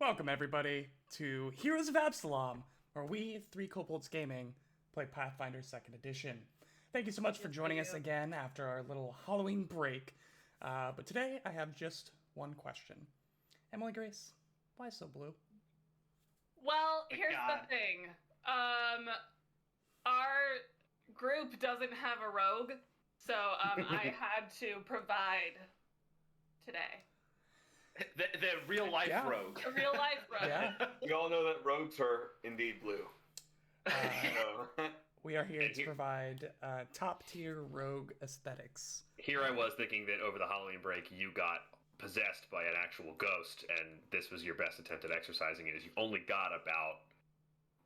Welcome, everybody, to Heroes of Absalom, where we, Three Kobolds Gaming, play Pathfinder 2nd Edition. Thank you so much for joining us again after our little Halloween break. But today, I have just one question. Emily Grace, why so blue? Well, here's the thing. Our group doesn't have a rogue, so I had to provide today. The real life rogue. A real life rogue. Yeah. We all know that rogues are indeed blue. We are here to provide top-tier rogue aesthetics. Here I was thinking that over the Halloween break you got possessed by an actual ghost, and this was your best attempt at exercising it, as you only got about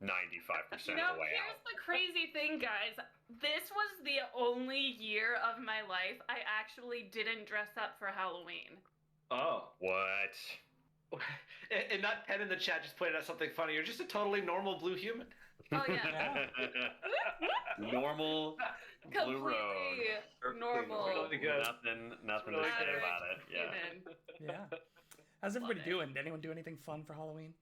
95% of the way here's out. the crazy thing, guys. This was the only year of my life I actually didn't dress up for Halloween. Oh. What? And not Pen in the chat just pointed out something funny. You're just a totally normal blue human. Oh, yeah. Normal blue rogue. Completely normal. Nothing to say about it. Yeah. Human. Yeah. How's everybody doing? Did anyone do anything fun for Halloween?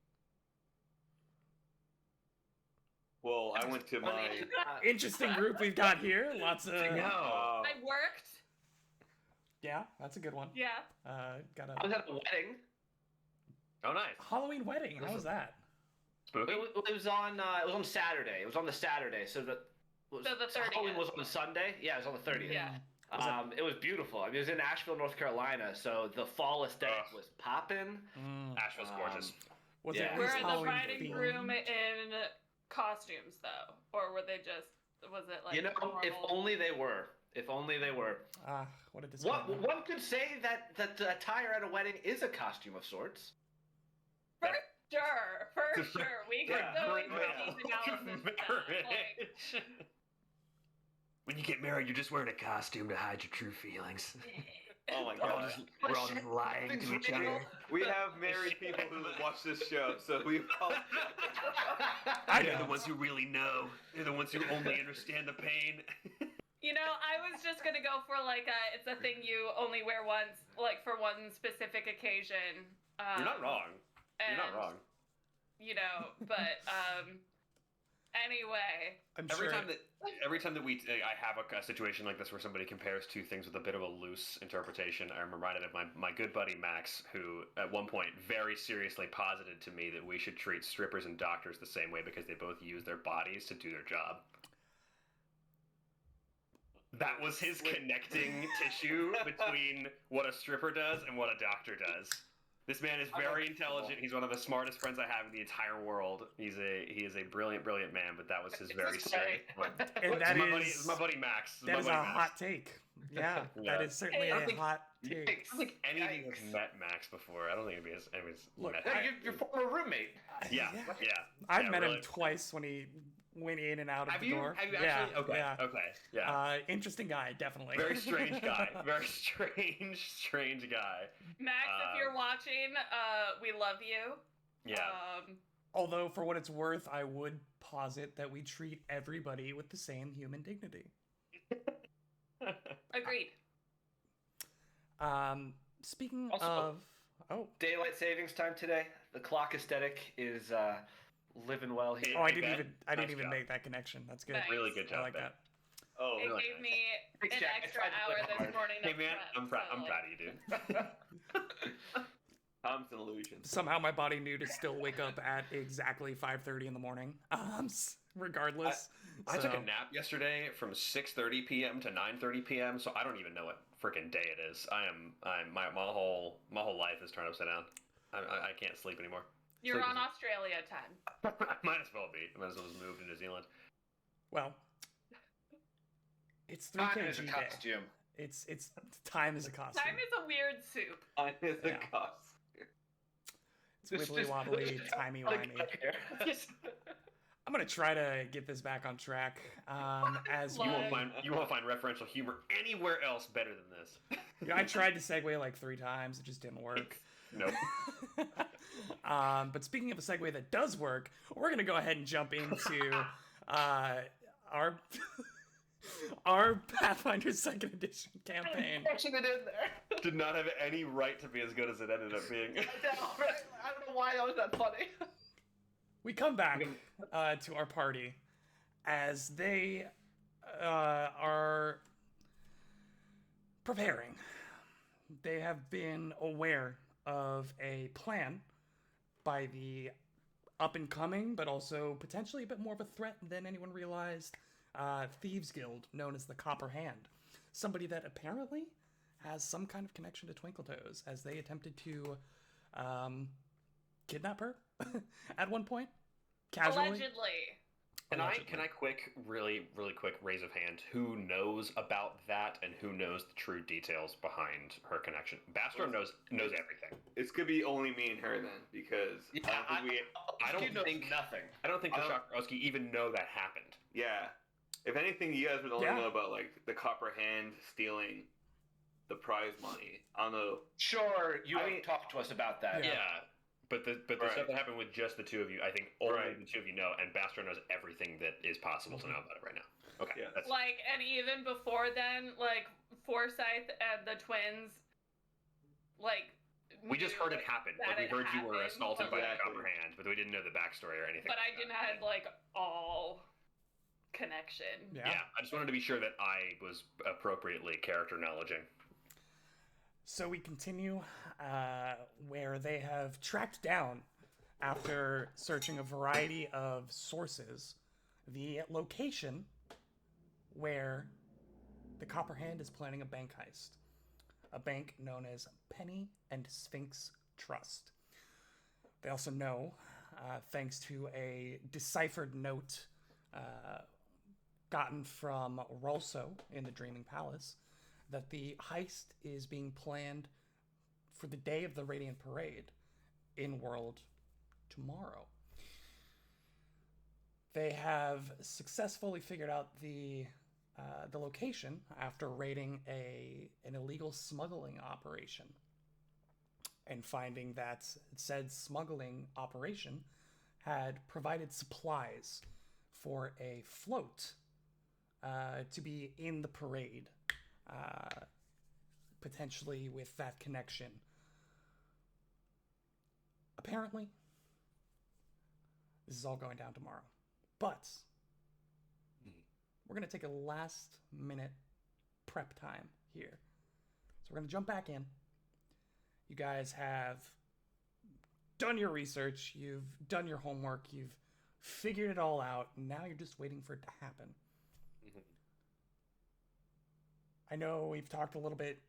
Well, I went to my... Interesting group we've got here. Lots of... I worked. Yeah, that's a good one. Yeah. Got I was a at a wedding. Oh, nice. Halloween wedding. How was that? Spooky? It was on Saturday. It was on the Saturday, so the 30th. Halloween was on the Sunday. Yeah, it was on the 30th. Yeah. It was beautiful. I mean, it was in Asheville, North Carolina, so the fall aesthetic was popping. Ash was gorgeous. Was Yeah. it Were the Halloween bride and themed? groom in costumes, though? Or were they just, was it like normal? If only they were. If only they were. What a disappointment. One could say that the attire at a wedding is a costume of sorts. For sure. We could go into Yeah. these analysis with that. Like, When you get married, you're just wearing a costume to hide your true feelings. Oh my god. We're all just lying to each other. We have married people who watch this show, so we all... They're the ones who really know. They're the ones who only understand the pain. you know, I was just gonna go for like it's a thing you only wear once, like for one specific occasion. You're not wrong. You're not wrong. You know, but anyway. I'm Every sure. time that I have a situation like this where somebody compares two things with a bit of a loose interpretation, I'm reminded of my good buddy Max, who at one point very seriously posited to me that we should treat strippers and doctors the same way because they both use their bodies to do their job. That was his connecting tissue between what a stripper does and what a doctor does. This man is very intelligent. He's one of the smartest friends I have in the entire world. He is a brilliant, brilliant man. But that was his very straight. And that is my buddy Max. That is a hot take. Yeah, that is certainly a hot take. I don't think anything has met Max before. I don't think anybody's met him. Your former roommate. Yeah. I've met him twice when he went in and out of the door. Have you actually? Okay. Yeah. Interesting guy, definitely. Very strange guy. Very strange guy. Max, if you're watching, we love you. Yeah. Although, for what it's worth, I would posit that we treat everybody with the same human dignity. Agreed. Speaking Also- of... Oh, Daylight savings time today. The clock aesthetic is living well here. I Hey, didn't Ben, even nice job. make that connection. That's good. Nice. Really good job. I like Ben. that. Oh, It really gave nice. me Thanks, an Jack. I extra tried to hour play this hard. morning. Hey of man, prep, I'm so, proud of you, dude. Time's an illusion. Somehow my body knew to still wake up at exactly 5:30 in the morning. Regardless. I took So- a nap yesterday from 6:30 p.m. to 9:30 p.m. So I don't even know what freaking day it is. My whole life is turned upside down. I can't sleep anymore. You're Sleep on is- Australia time. Might as well be. Might as well just move to New Zealand. Well, it's 3 Time is a kg day. costume. It's time is a costume. Time is a weird soup. Time is a Yeah. costume. It's wibbly wobbly, timey wimey. I'm gonna try to get this back on track. As You we, won't find referential humor anywhere else better than this. I tried to segue like 3 times, it just didn't work. Nope. But speaking of a segue that does work, we're gonna go ahead and jump into our Our Pathfinder Second Edition campaign. Pushing it in there. Did not have any right to be as good as it ended up being. I don't know why that was that funny. We come back to our party as they are preparing. They have been aware of a plan by the up-and-coming, but also potentially a bit more of a threat than anyone realized, Thieves Guild, known as the Copper Hand. Somebody that apparently has some kind of connection to Twinkletoes, as they attempted to kidnap her at one point, casually. Allegedly. Can I really quick raise of hand? Who knows about that and who knows the true details behind her connection? Bastro knows everything. It's gonna be only me and her then, because I don't think nothing. I don't think the Shakrowski even know that happened. Yeah. If anything, you guys would only know about like the Copper Hand stealing the prize money. I don't know. Sure, you haven't talked to us about that. Yeah. But the stuff that happened with just the two of you, I think only the two of you know, and Bastro knows everything that is possible to know about it right now. Okay. Yeah. That's... Like, and even before then, like, Forsyth and the twins, like... We just heard it happen. Like, we heard you were assaulted by the Exactly. Copper Hand, but we didn't know the backstory or anything. But I didn't have, like, all connection. Yeah, I just wanted to be sure that I was appropriately character knowledging. So we continue where they have tracked down, after searching a variety of sources, the location where the Copper Hand is planning a bank heist. A bank known as Penny and Sphinx Trust. They also know, thanks to a deciphered note gotten from Rolso in the Dreaming Palace, that the heist is being planned for the day of the Radiant Parade in World tomorrow. They have successfully figured out the location after raiding an illegal smuggling operation and finding that said smuggling operation had provided supplies for a float to be in the parade. Potentially with that connection. Apparently, this is all going down tomorrow. But we're going to take a last minute prep time here. So we're going to jump back in. You guys have done your research, you've done your homework, you've figured it all out, and now you're just waiting for it to happen. I know we've talked a little bit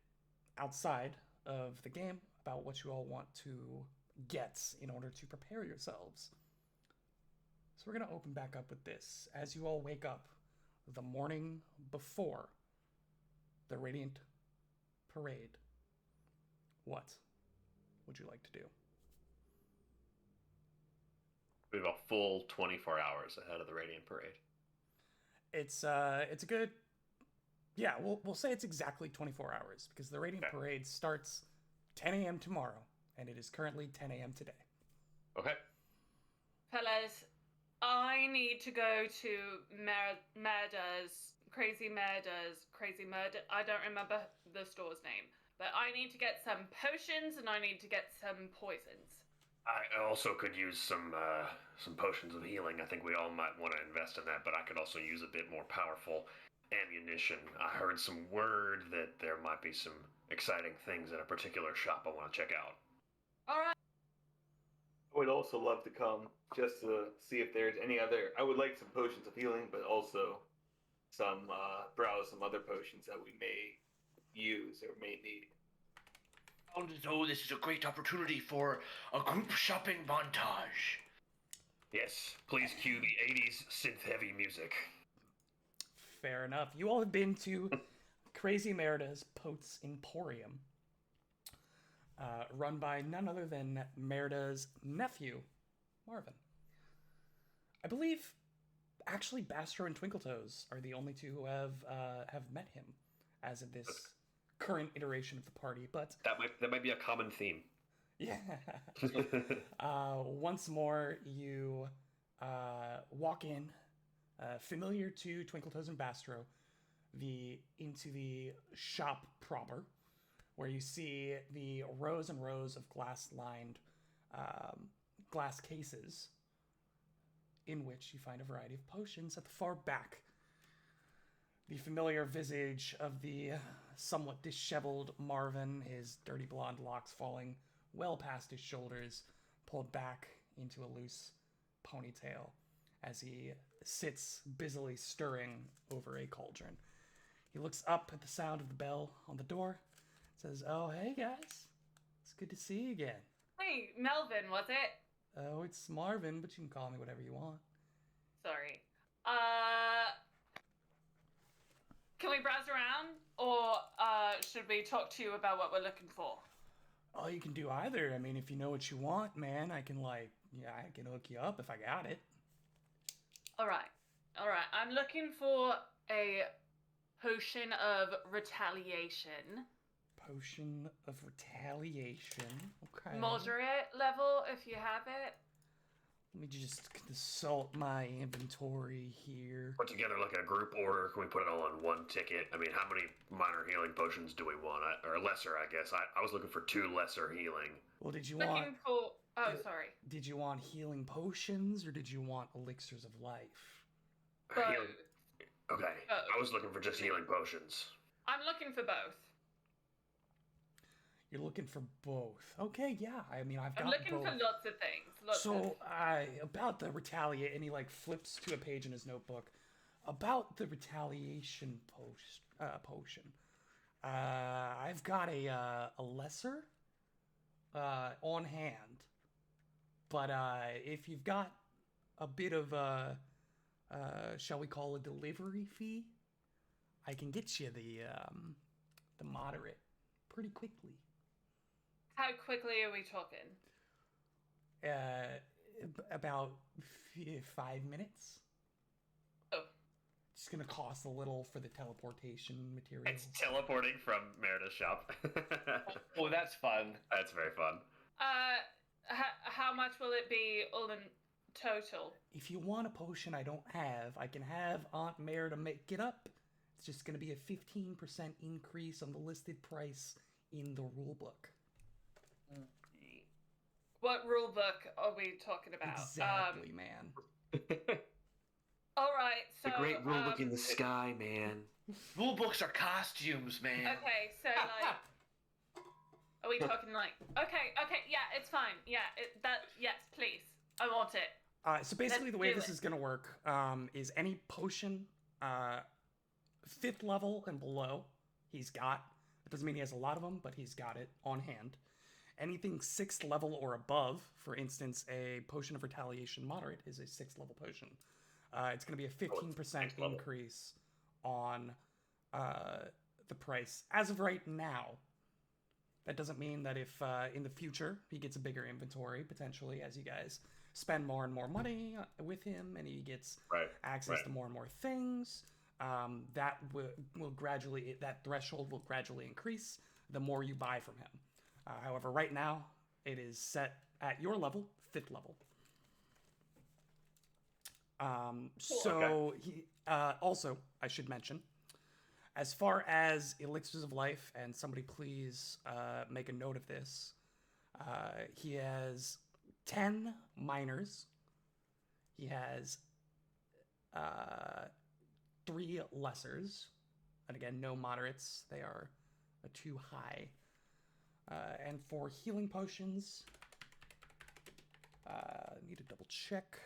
outside of the game about what you all want to get in order to prepare yourselves. So we're going to open back up with this. As you all wake up the morning before the Radiant Parade, what would you like to do? We have a full 24 hours ahead of the Radiant Parade. It's a good... Yeah, we'll say it's exactly 24 hours, because the Radiant Parade starts 10 a.m. tomorrow, and it is currently 10 a.m. today. Okay. Fellas, I need to go to Crazy Murder. I don't remember the store's name, but I need to get some potions and I need to get some poisons. I also could use some potions of healing. I think we all might want to invest in that, but I could also use a bit more powerful ammunition. I heard some word that there might be some exciting things in a particular shop I want to check out. Alright. I would also love to come just to see if there's any other. I would like some potions of healing, but also some browse some other potions that we may use or may need. Sounds as though this is a great opportunity for a group shopping montage. Yes, please cue the 80s synth-heavy music. Fair enough. You all have been to Crazy Merida's Potes Emporium, run by none other than Merida's nephew, Marvin. I believe, actually, Bastro and Twinkletoes are the only two who have met him as of this current iteration of the party. But that might be a common theme. Yeah. Once more, you walk in, familiar to Twinkletoes and Bastro, into the shop proper, where you see the rows and rows of glass-lined glass cases in which you find a variety of potions. At the far back, the familiar visage of the somewhat disheveled Marvin, his dirty blonde locks falling well past his shoulders, pulled back into a loose ponytail as he sits busily stirring over a cauldron. He looks up at the sound of the bell on the door, says, "Oh, hey guys, it's good to see you again." Hey, Melvin, was it? "Oh, it's Marvin, but you can call me whatever you want." Sorry. Can we browse around, or should we talk to you about what we're looking for? Oh, you can do either. I mean, if you know what you want, man, I can hook you up if I got it. All right. I'm looking for a potion of retaliation. Potion of retaliation. Okay. Moderate level, if you have it. Let me just consult my inventory here. Put together like a group order. Can we put it all on one ticket? I mean, how many minor healing potions do we want? Or lesser, I guess. I was looking for 2 lesser healing. Well, did you Looking want? for. Oh, sorry. Did you want healing potions or did you want elixirs of life? Both. Healing. Okay. Both. I was looking for just healing potions. I'm looking for both. You're looking for both. Okay, yeah. I mean, I've got I'm looking both. for lots of things. So, about the retaliate, and he like flips to a page in his notebook about the retaliation potion. I've got a lesser on hand, but if you've got a bit of shall we call a delivery fee, I can get you the moderate pretty quickly. How quickly are we talking? About 5 minutes. Oh. It's gonna cost a little for the teleportation materials. It's teleporting from Merida's shop. Oh, that's fun. That's very fun. How much will it be all in total? If you want a potion I don't have, I can have Aunt Merida make it up. It's just gonna be a 15% increase on the listed price in the rulebook. What rule book are we talking about? Exactly, man. All right, so The great rule book in the sky, man. Rule books are costumes, man. Okay, so like, are we talking like? Okay, yeah, it's fine. Yeah, yes, please, I want it. So basically, Let's the way do this it. is gonna work is any potion 5th level and below, he's got. It doesn't mean he has a lot of them, but he's got it on hand. Anything 6th level or above, for instance, a potion of retaliation moderate is a 6th level potion. It's going to be a 15% increase on the price as of right now. That doesn't mean that if in the future he gets a bigger inventory, potentially, as you guys spend more and more money with him and he gets access to more and more things, that will gradually, that threshold will gradually increase the more you buy from him. However, right now, it is set at your level, 5th level. He also, I should mention, as far as elixirs of life, and somebody please make a note of this, he has 10 minors. He has 3 lessers, and again, no moderates. They are too high. And for healing potions, need to double check.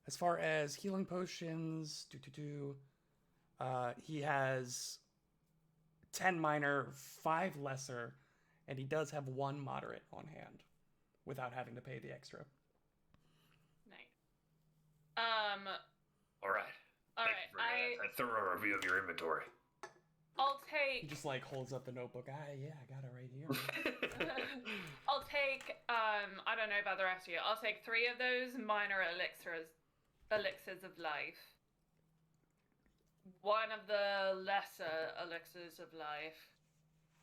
As far as healing potions, he has 10 minor, 5 lesser, and he does have 1 moderate on hand without having to pay the extra. Nice. All right. All Thank right. you for a thorough review of your inventory. I'll He take. just like holds up the notebook. Yeah, I got it right here. I'll take. I don't know about the rest of you. I'll take 3 of those minor elixirs of life. 1 of the lesser elixirs of life,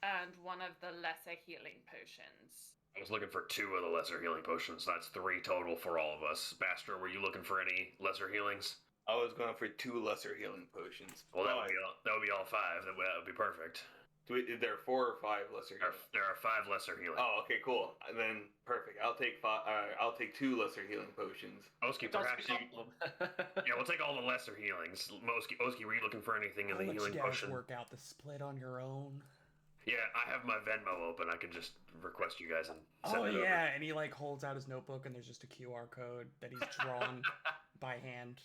and 1 of the lesser healing potions. I was looking for 2 of the lesser healing potions. That's 3 total for all of us. Bastra, were you looking for any lesser healings? I was going for 2 lesser healing potions. Well, that would be all 5. That would be perfect. Is there 4 or 5 lesser healing? There are 5 lesser healing. Oh, okay, cool. And then perfect. I'll take 2 lesser healing potions. Oski, perhaps you. Yeah, we'll take all the lesser healings. Oski, were you looking for anything in the I'll let healing you guys potion? work out the split on your own. Yeah, I have my Venmo open. I can just request you guys and send Oh it yeah, over. and he like holds out his notebook and there's just a QR code that he's drawn by hand.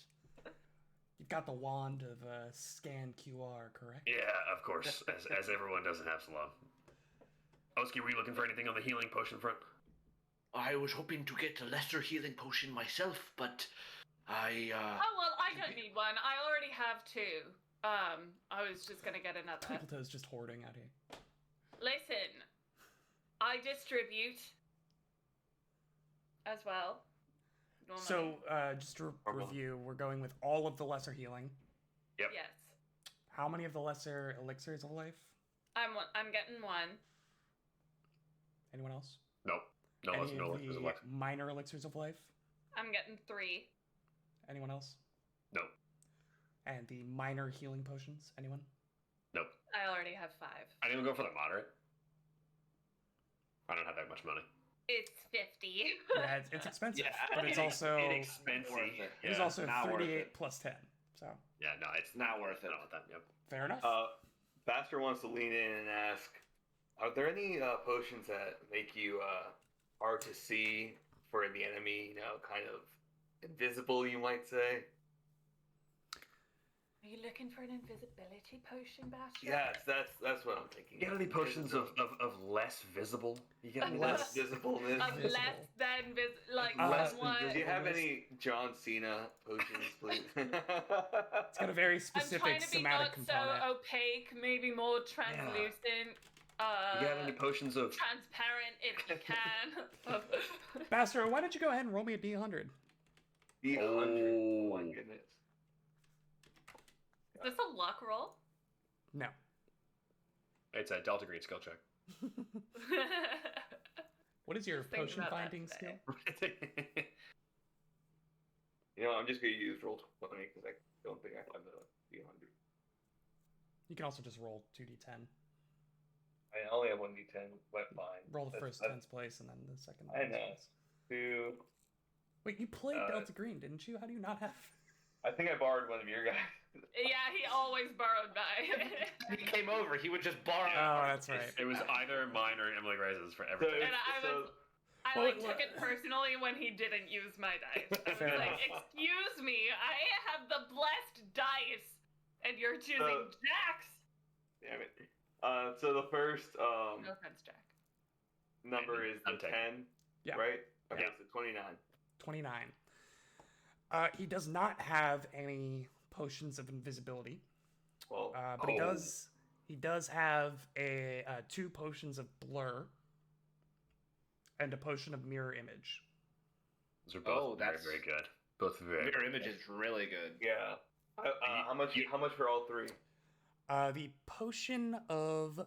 You've got the wand of scan QR, correct? Yeah, of course, as everyone does in Absalom. Oski, were you looking for anything on the healing potion front? I was hoping to get a lesser healing potion myself, but I. Oh well, I don't need one. I already have 2. I was just gonna get another. Twinkletoe's just hoarding out here. Listen, I distribute as well. Normally. So, just to review, we're going with all of the lesser healing. Yep. Yes, How many of the lesser elixirs of life? I'm getting 1. Anyone else? Nope. No, Any no, of the minor elixirs of life? I'm getting 3. Anyone else? Nope. And the minor healing potions? Anyone? Nope. I already have 5. I didn't go for the moderate. I don't have that much money. It's 50. Yeah, it's expensive, Yeah, but it's also inexpensive. worth it. it is Yeah. also not worth 38 it. plus 10. So Yeah, no, it's Not worth it. Not with that. Yep. fair enough. Baster wants to lean in and ask, are there any potions that make you hard to see for the enemy, kind of invisible, you might say? Are you looking for an invisibility potion, Bastion? Yes, that's what I'm thinking. You got any potions of less visible? You get any less visibleness? Of less than like Less one. than Do you have any John Cena potions, please? It's got a very I'm specific trying to be somatic not component. so opaque, maybe more translucent. You have any potions of? Transparent if you can. Bastard, why don't you go ahead and roll me a D100? D100. Oh my goodness. Is this a luck roll? No. It's a Delta Green skill check. What is your Just thinking potion about that finding skill? today. I'm just gonna use roll 20 because I don't think I have the D100. You can also just roll 2d10. I only have one D10. Went fine. Roll the That's- first tens place and then the second. I lowest know. ones. 2. Wait, you played Uh, Delta Green, didn't you? How do you not have? I think I borrowed one of your guys. Yeah, he always borrowed mine. He came over. He would just borrow. Oh, that's right. It was either mine or Emily Grace's for everything. And I Well, took it personally when he didn't use my dice. I was Fair like, enough. excuse me, I have the blessed dice, and you're choosing Jack's. Damn it. So the first No offense, Jack. number is the I'm taking 10, Yeah. right? Okay, Yeah. so 29. 29. He does not have any potions of invisibility, Well, but he does have a 2 potions of blur and a potion of mirror image. Those are both very, that's- very good. Both very. Mirror image is really good. yeah. How much for all 3? The potion of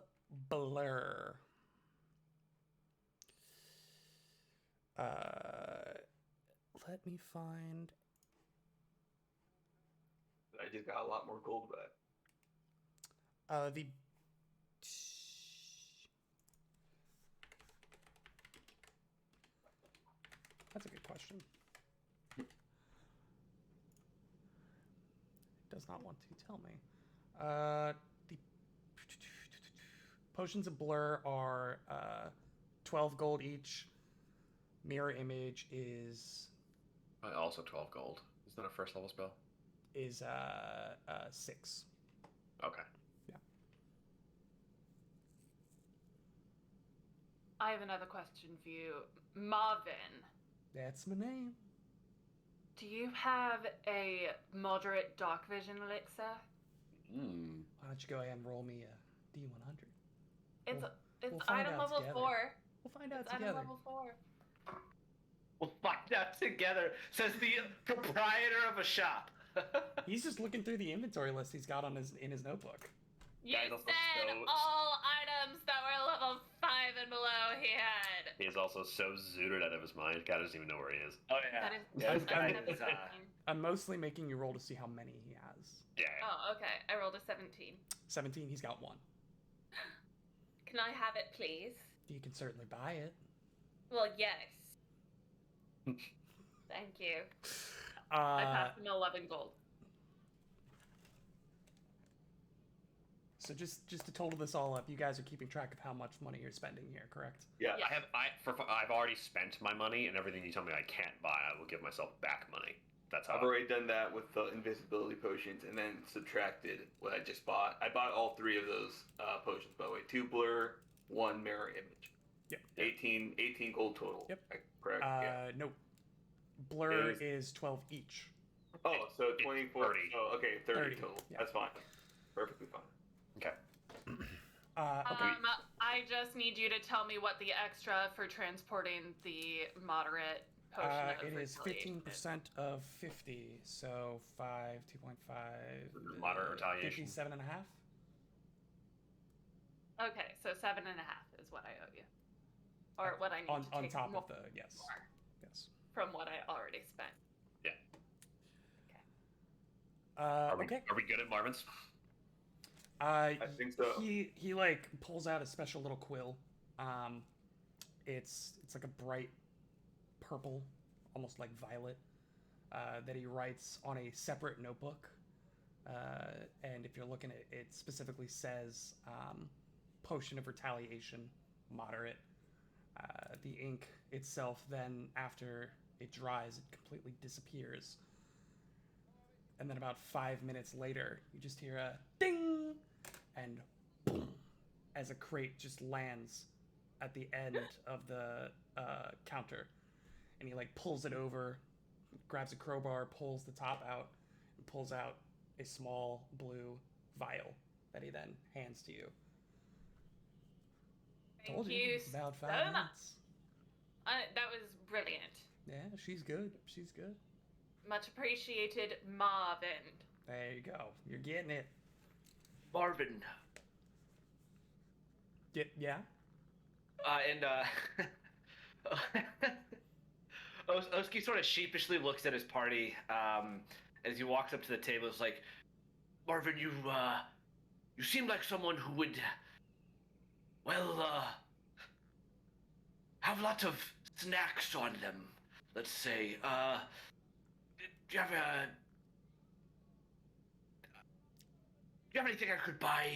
blur. Let me find. I just got a lot more gold back. The. That's a good question. It does not want to tell me. The potions of blur are 12 gold each. Mirror image is Also 12 gold. Is that a first level spell? 6. Okay. I have another question for you. Marvin, That's my name. do you have a moderate dark vision elixir? Hmm. Why don't you go ahead and roll me a D100? It's we'll find item out level together. 4. We'll find out It's item together. level 4. We'll find out together, says the proprietor of a shop. He's just looking through the inventory list he's got on in his notebook. You Guys also said so- all items that were level 5 and below he had. He is also so zooted out of his mind. God doesn't even know where he is. Oh yeah. That is Yeah, this guy I'm- is, 17. I'm mostly making you roll to see how many he has. Yeah. Oh, okay. I rolled a 17. 17, he's got 1. Can I have it, please? You can certainly buy it. Well, yes. Thank you. I passed him 11 gold. So just to total this all up, you guys are keeping track of how much money you're spending here, correct? Yeah. Yeah. I've already spent my money, and everything you tell me I can't buy, I will give myself back money. That's how. I've already done that with the invisibility potions and then subtracted what I just bought. I bought all 3 of those potions, by the way. 2 blur, 1 mirror image. Yep. 18 gold total. Yep. Correct? Yeah. No. Blur is 12 each. Oh, so 24. 30. Oh, okay, 30 30, total. yeah. That's fine. Perfectly fine. Okay. Okay. I just need you to tell me what the extra for transporting the moderate potion of It is retaliation 15% of 50, so 5, 2.5. Moderate retaliation. 57.5. Okay, so 7.5 is what I owe you. Or what I need to On take top more of the, yes. Yes. from what I already spent. Are we Okay. good at Marvin's? I think so. He like pulls out a special little quill. It's like a bright purple, almost like violet, that he writes on a separate notebook. And if you're looking at it, it specifically says potion of retaliation, moderate. The ink itself, then after it dries, it completely disappears. And then about 5 minutes later, you just hear a ding and boom as a crate just lands at the end of the counter. And he like pulls it over, grabs a crowbar, pulls the top out, and pulls out a small blue vial that he then hands to you. Thank Told you about so 5 much. minutes. That was brilliant. Yeah, she's good. She's good. Much appreciated, Marvin. There you go. You're getting it. Marvin. Yeah. Oski sort of sheepishly looks at his party as he walks up to the table. It's like, Marvin, you seem like someone who would, have lots of snacks on them. Let's say, do you have anything I could buy?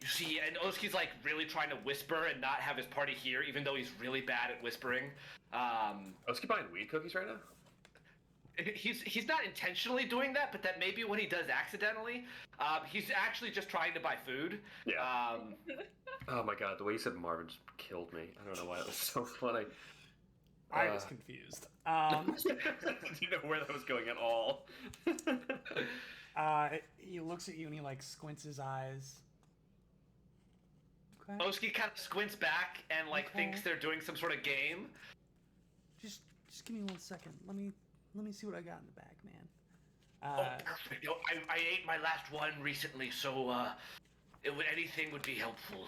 You see, and Oski's like really trying to whisper and not have his party hear, even though he's really bad at whispering. Oski buying weed cookies right now? He's not intentionally doing that, but that may be what he does accidentally. He's actually just trying to buy food. Yeah. Oh my god, the way you said Marvin just killed me. I don't know why that was so funny. I was confused. Didn't know where that was going at all. He looks at you and he like squints his eyes. Okay. Oski kind of squints back and like Okay. thinks they're doing some sort of game. Just give me 1 second. Let me see what I got in the bag, man. Perfect. No, I ate my last one recently, so anything would be helpful.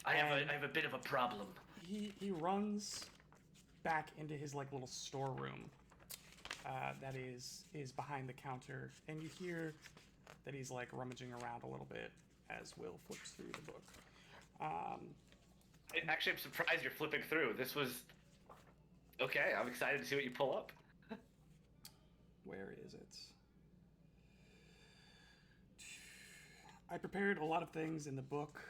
I have a bit of a problem. He runs back into his like little storeroom that is behind the counter, and you hear that he's like rummaging around a little bit as Will flips through the book. Actually, I'm surprised you're flipping through. This was okay. I'm excited to see what you pull up. Where is it? I prepared a lot of things in the book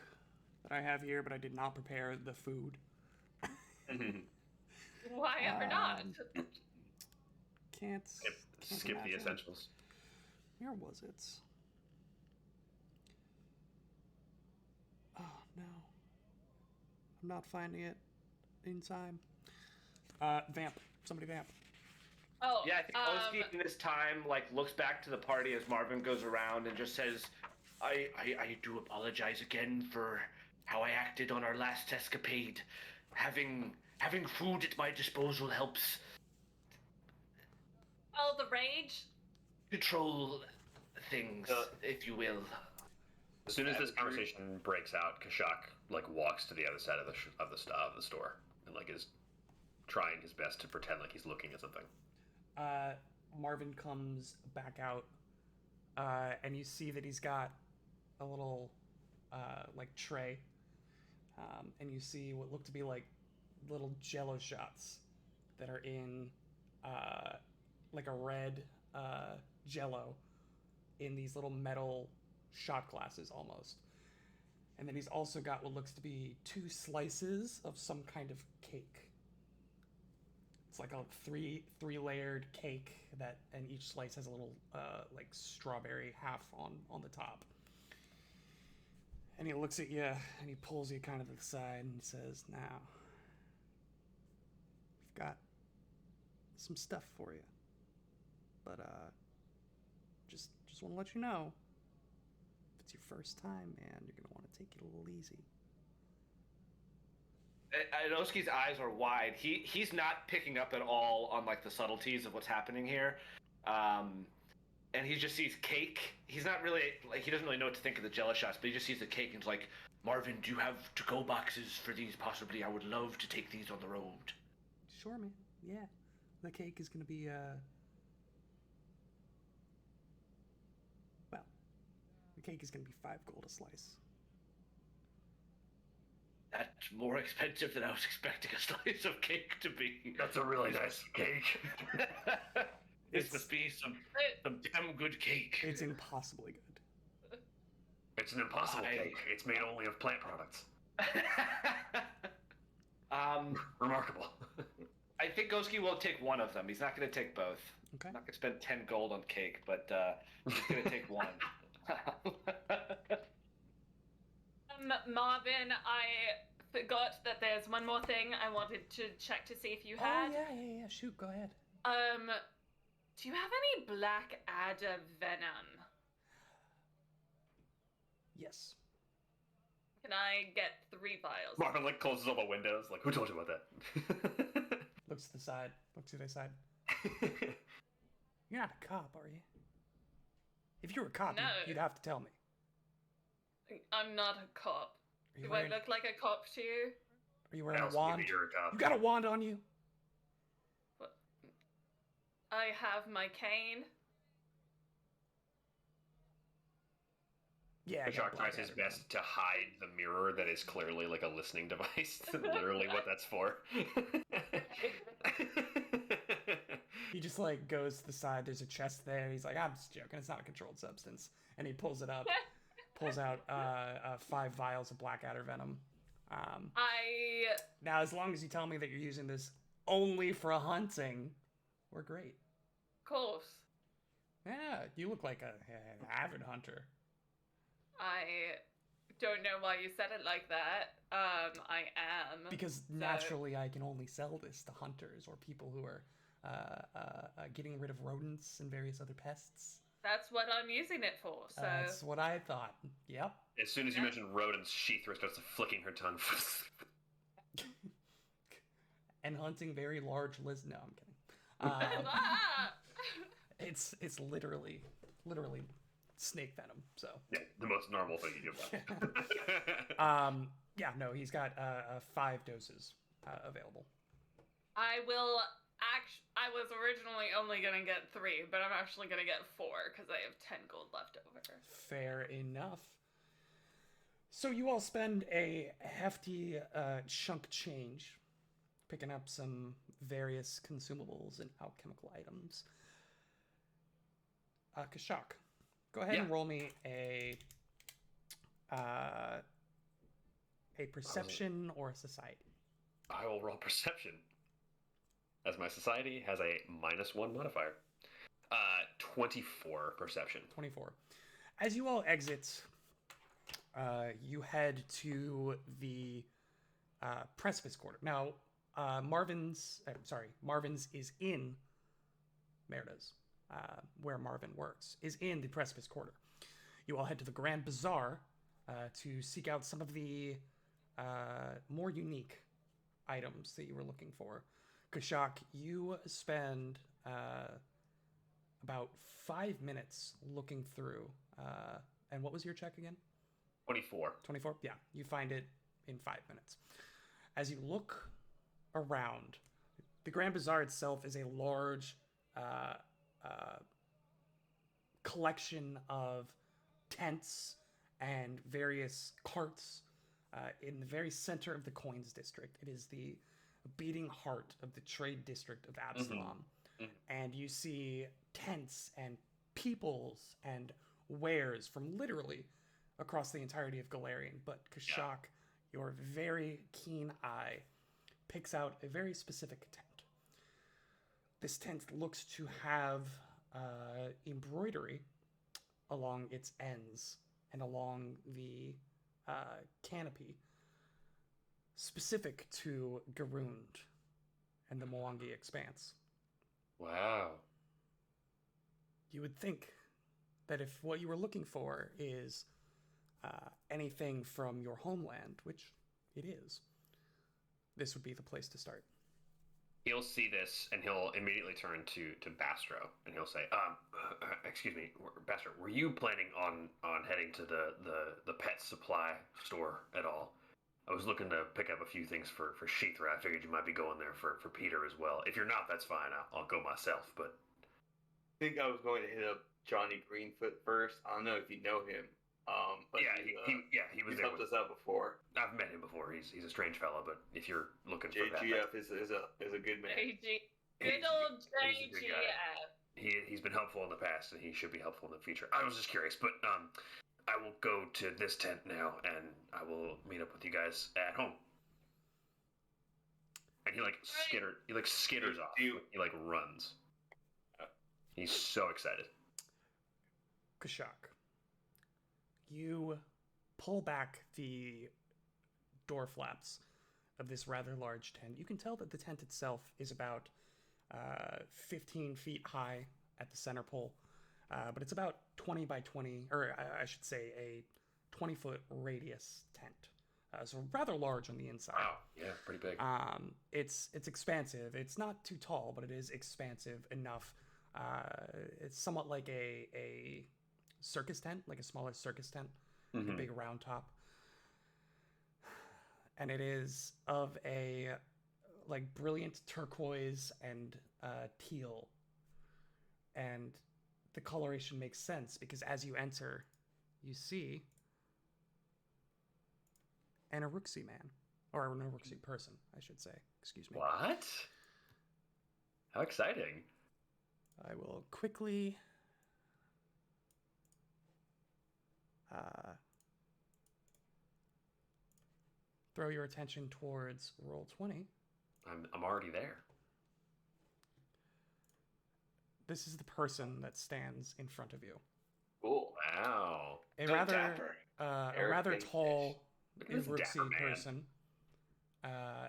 that I have here, but I did not prepare the food. Why ever not? Can't Skip the imagine. essentials. Where was it? Oh no, I'm not finding it in time. Vamp. Somebody vamp. Oh, Yeah, I think Oski in this time like looks back to the party as Marvin goes around and just says, I do apologize again for how I acted on our last escapade. Having food at my disposal helps Oh, the rage? control things, if you will. As soon as this conversation breaks out, Kashak like walks to the other side of the store and like is trying his best to pretend like he's looking at something. Marvin comes back out, and you see that he's got a little like tray, and you see what look to be like little Jello shots that are in like a red Jello in these little metal shot glasses almost. And then he's also got what looks to be 2 slices of some kind of cake. It's like a three layered cake that, and each slice has a little like strawberry half on the top. And he looks at you and he pulls you kind of to the side and he says, "Now, I've got some stuff for you, but just want to let you know, if it's your first time, man, you're gonna want to take it a little easy." Inosuke's eyes are wide. He's not picking up at all on like the subtleties of what's happening here, and he just sees cake. He's not really like, he doesn't really know what to think of the Jello shots, but he just sees the cake and is like, "Marvin, do you have to-go boxes for these? Possibly, I would love to take these on the road." Sure, man. Yeah, the cake is gonna be well, the cake is gonna be 5 gold a slice. That's more expensive than I was expecting a slice of cake to be. That's a really nice cake. This must be some damn good cake. It's impossibly good. It's an impossible cake. It's made only of plant products. Remarkable. I think Goski will take one of them. He's not going to take both. Okay. I'm not going to spend 10 gold on cake, but he's going to take one. Marvin, I forgot that there's one more thing I wanted to check to see if you had. Oh, yeah. Shoot, go ahead. Do you have any black adder venom? Yes. Can I get 3 vials? Marvin like closes all the windows. Like, who told you about that? Looks to the side. Looks to the side. You're not a cop, are you? If you were a cop, No. you'd have to tell me. I'm not a cop. Are you Do wearing, I look like a cop to you? are you wearing a Else, wand? maybe you're a cop. You got a wand on you? What? I have my cane. Yeah. I got a Kashak tries black his adder best to hide the mirror that is clearly like a listening device. Literally what that's for. He just like goes to the side. There's a chest there. He's like, "I'm just joking. It's not a controlled substance." And he pulls it up, pulls out 5 vials of Blackadder venom. Now, as long as you tell me that you're using this only for hunting, we're great. Of course. Yeah, you look like an avid hunter. I don't know why you said it like that. I am. Because naturally, I can only sell this to hunters or people who are getting rid of rodents and various other pests. That's what I'm using it for, so... That's what I thought. Yep. As soon as you mention rodents, Sheethra starts flicking her tongue. And hunting very large lizards. No, I'm kidding. It's literally snake venom. So yeah, the most normal thing you do. Yeah, no, he's got 5 doses available. I was originally only gonna get 3, but I'm actually gonna get 4 because I have 10 gold left over. Fair enough. So you all spend a hefty chunk change picking up some various consumables and alchemical items. Kashak, go ahead and roll me a perception or a society. I will roll perception, as my society has a -1 modifier. 24 perception. 24. As you all exit, you head to the Precipice Quarter. Now, Marvin's is in Merida's, where Marvin works, is in the Precipice Quarter. You all head to the Grand Bazaar to seek out some of the more unique items that you were looking for. Kashak, you spend about 5 minutes looking through. And what was your check again? 24. 24? Yeah, you find it in 5 minutes. As you look around, the Grand Bazaar itself is a large collection of tents and various carts in the very center of the Coins District. It is the beating heart of the trade district of Absalom. And you see tents and peoples and wares from literally across the entirety of Galarian. But Kashak, your very keen eye, picks out a very specific tent. This tent looks to have embroidery along its ends and along the canopy specific to Garund and the Mwangi Expanse. Wow. You would think that if what you were looking for is anything from your homeland, which it is, this would be the place to start. He'll see this and he'll immediately turn to Bastro and he'll say, excuse me, Bastro, were you planning on heading to the pet supply store at all? I was looking to pick up a few things for Sheethra. I figured you might be going there for Peter as well. If you're not, that's fine. I'll go myself, but... I think I was going to hit up Johnny Greenfoot first. I don't know if you know him. But yeah, he was he's there. Helped us out before. I've met him before. He's a strange fellow, but if you're looking for that... JGF is a good man. Good old JGF. He's been helpful in the past, and he should be helpful in the future. I was just curious, but I will go to this tent now, and I will meet up with you guys at home. And he skitters off. He runs. He's so excited. Kashak, you pull back the door flaps of this rather large tent. You can tell that the tent itself is about 15 feet high at the center pole, but it's about 20 by 20, or I should say a 20-foot radius tent. So rather large on the inside. Wow, yeah, pretty big. It's expansive. It's not too tall, but it is expansive enough. It's somewhat like a circus tent, like a smaller circus tent, with a big round top. And it is of a like brilliant turquoise and teal. And the coloration makes sense because as you enter, you see an Uruxi man, or an Uruxi person, I should say. Excuse me. What? How exciting. I will quickly throw your attention towards Roll20. I'm already there. This is the person that stands in front of you. Cool. Wow. A So rather dapper. rather Eric tall Look at this Uruxi dapper man. person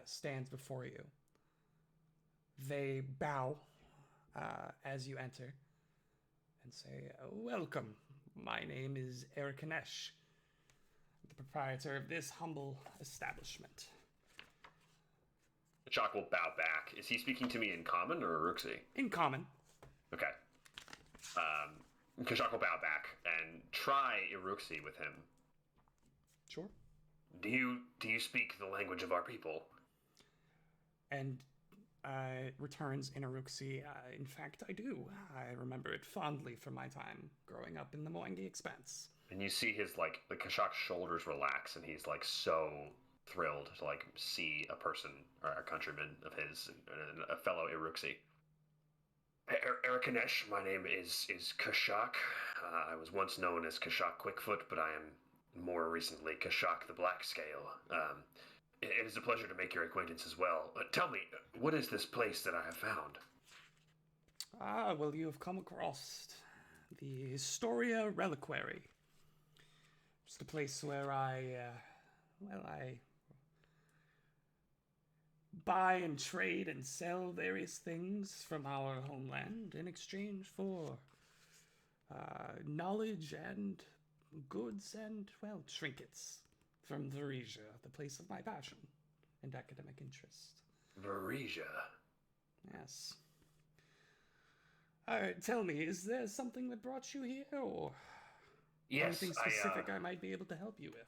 stands before you. They bow as you enter and say, "Welcome. My name is Eric Anesh, the proprietor of this humble establishment." Kashak will bow back. Is he speaking to me in common or Uruxi? In common. Okay. Kashak will bow back and try Uruxi with him. Sure. Do you speak the language of our people? And returns in Uruxi. In fact, I do. I remember it fondly from my time growing up in the Mwangi Expanse. And you see his Kashak's shoulders relax, and he's so thrilled to see a person or a countryman of his, a fellow Uruxi. Eric Anesh, my name is Kashak. I was once known as Kashak Quickfoot, but I am more recently Kashak the Black Scale. It is a pleasure to make your acquaintance as well. Tell me, what is this place that I have found? Well, you have come across the Historia Reliquary. It's the place where I buy and trade and sell various things from our homeland in exchange for knowledge and goods and, trinkets from Varesia, the place of my passion and academic interest. Varesia? Yes. Tell me, is there something that brought you here, or...? Yes, Anything specific I might be able to help you with?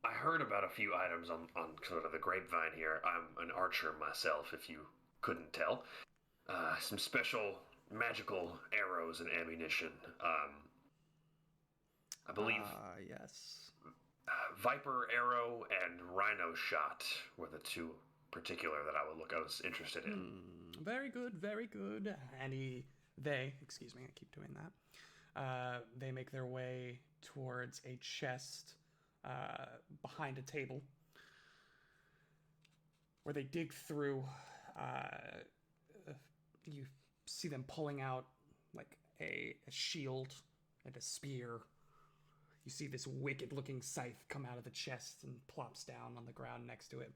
I heard about a few items on sort of the grapevine here. I'm an archer myself, if you couldn't tell. Some special magical arrows and ammunition. I believe Yes. Viper arrow and rhino shot were the two particular that I was interested in. Very good, very good. And excuse me, I keep doing that. They make their way towards a chest behind a table where they dig through. You see them pulling out like a shield and a spear. You see this wicked looking scythe come out of the chest and plops down on the ground next to it.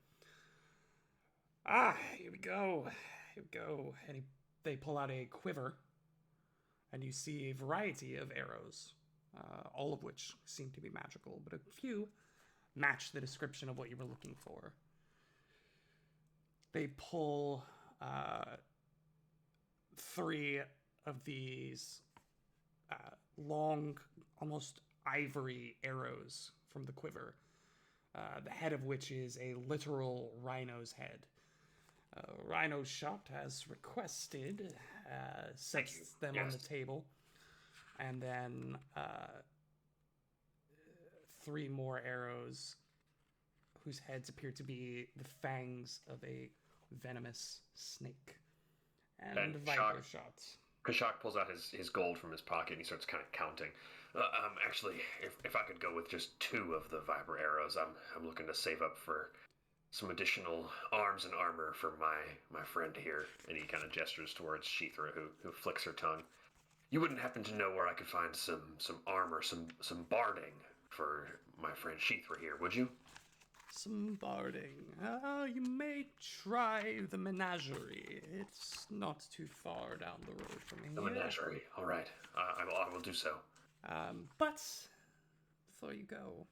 Here we go. Here we go. And they pull out a quiver, and you see a variety of arrows, all of which seem to be magical, but a few match the description of what you were looking for. They pull 3 of these long, almost ivory arrows from the quiver, the head of which is a literal rhino's head. Rhino Shot has requested, sets them on the table, and then 3 more arrows whose heads appear to be the fangs of a venomous snake. And Viper Shots. Kashak pulls out his gold from his pocket and he starts kind of counting. Actually, if I could go with just 2 of the Viper arrows, I'm looking to save up for some additional arms and armor for my friend here. And he kind of gestures towards Sheethra, who flicks her tongue. You wouldn't happen to know where I could find some armor, some barding for my friend Sheethra here, would you? Some barding. You may try the menagerie. It's not too far down the road from here. The menagerie. All right. I will do so. But before you go,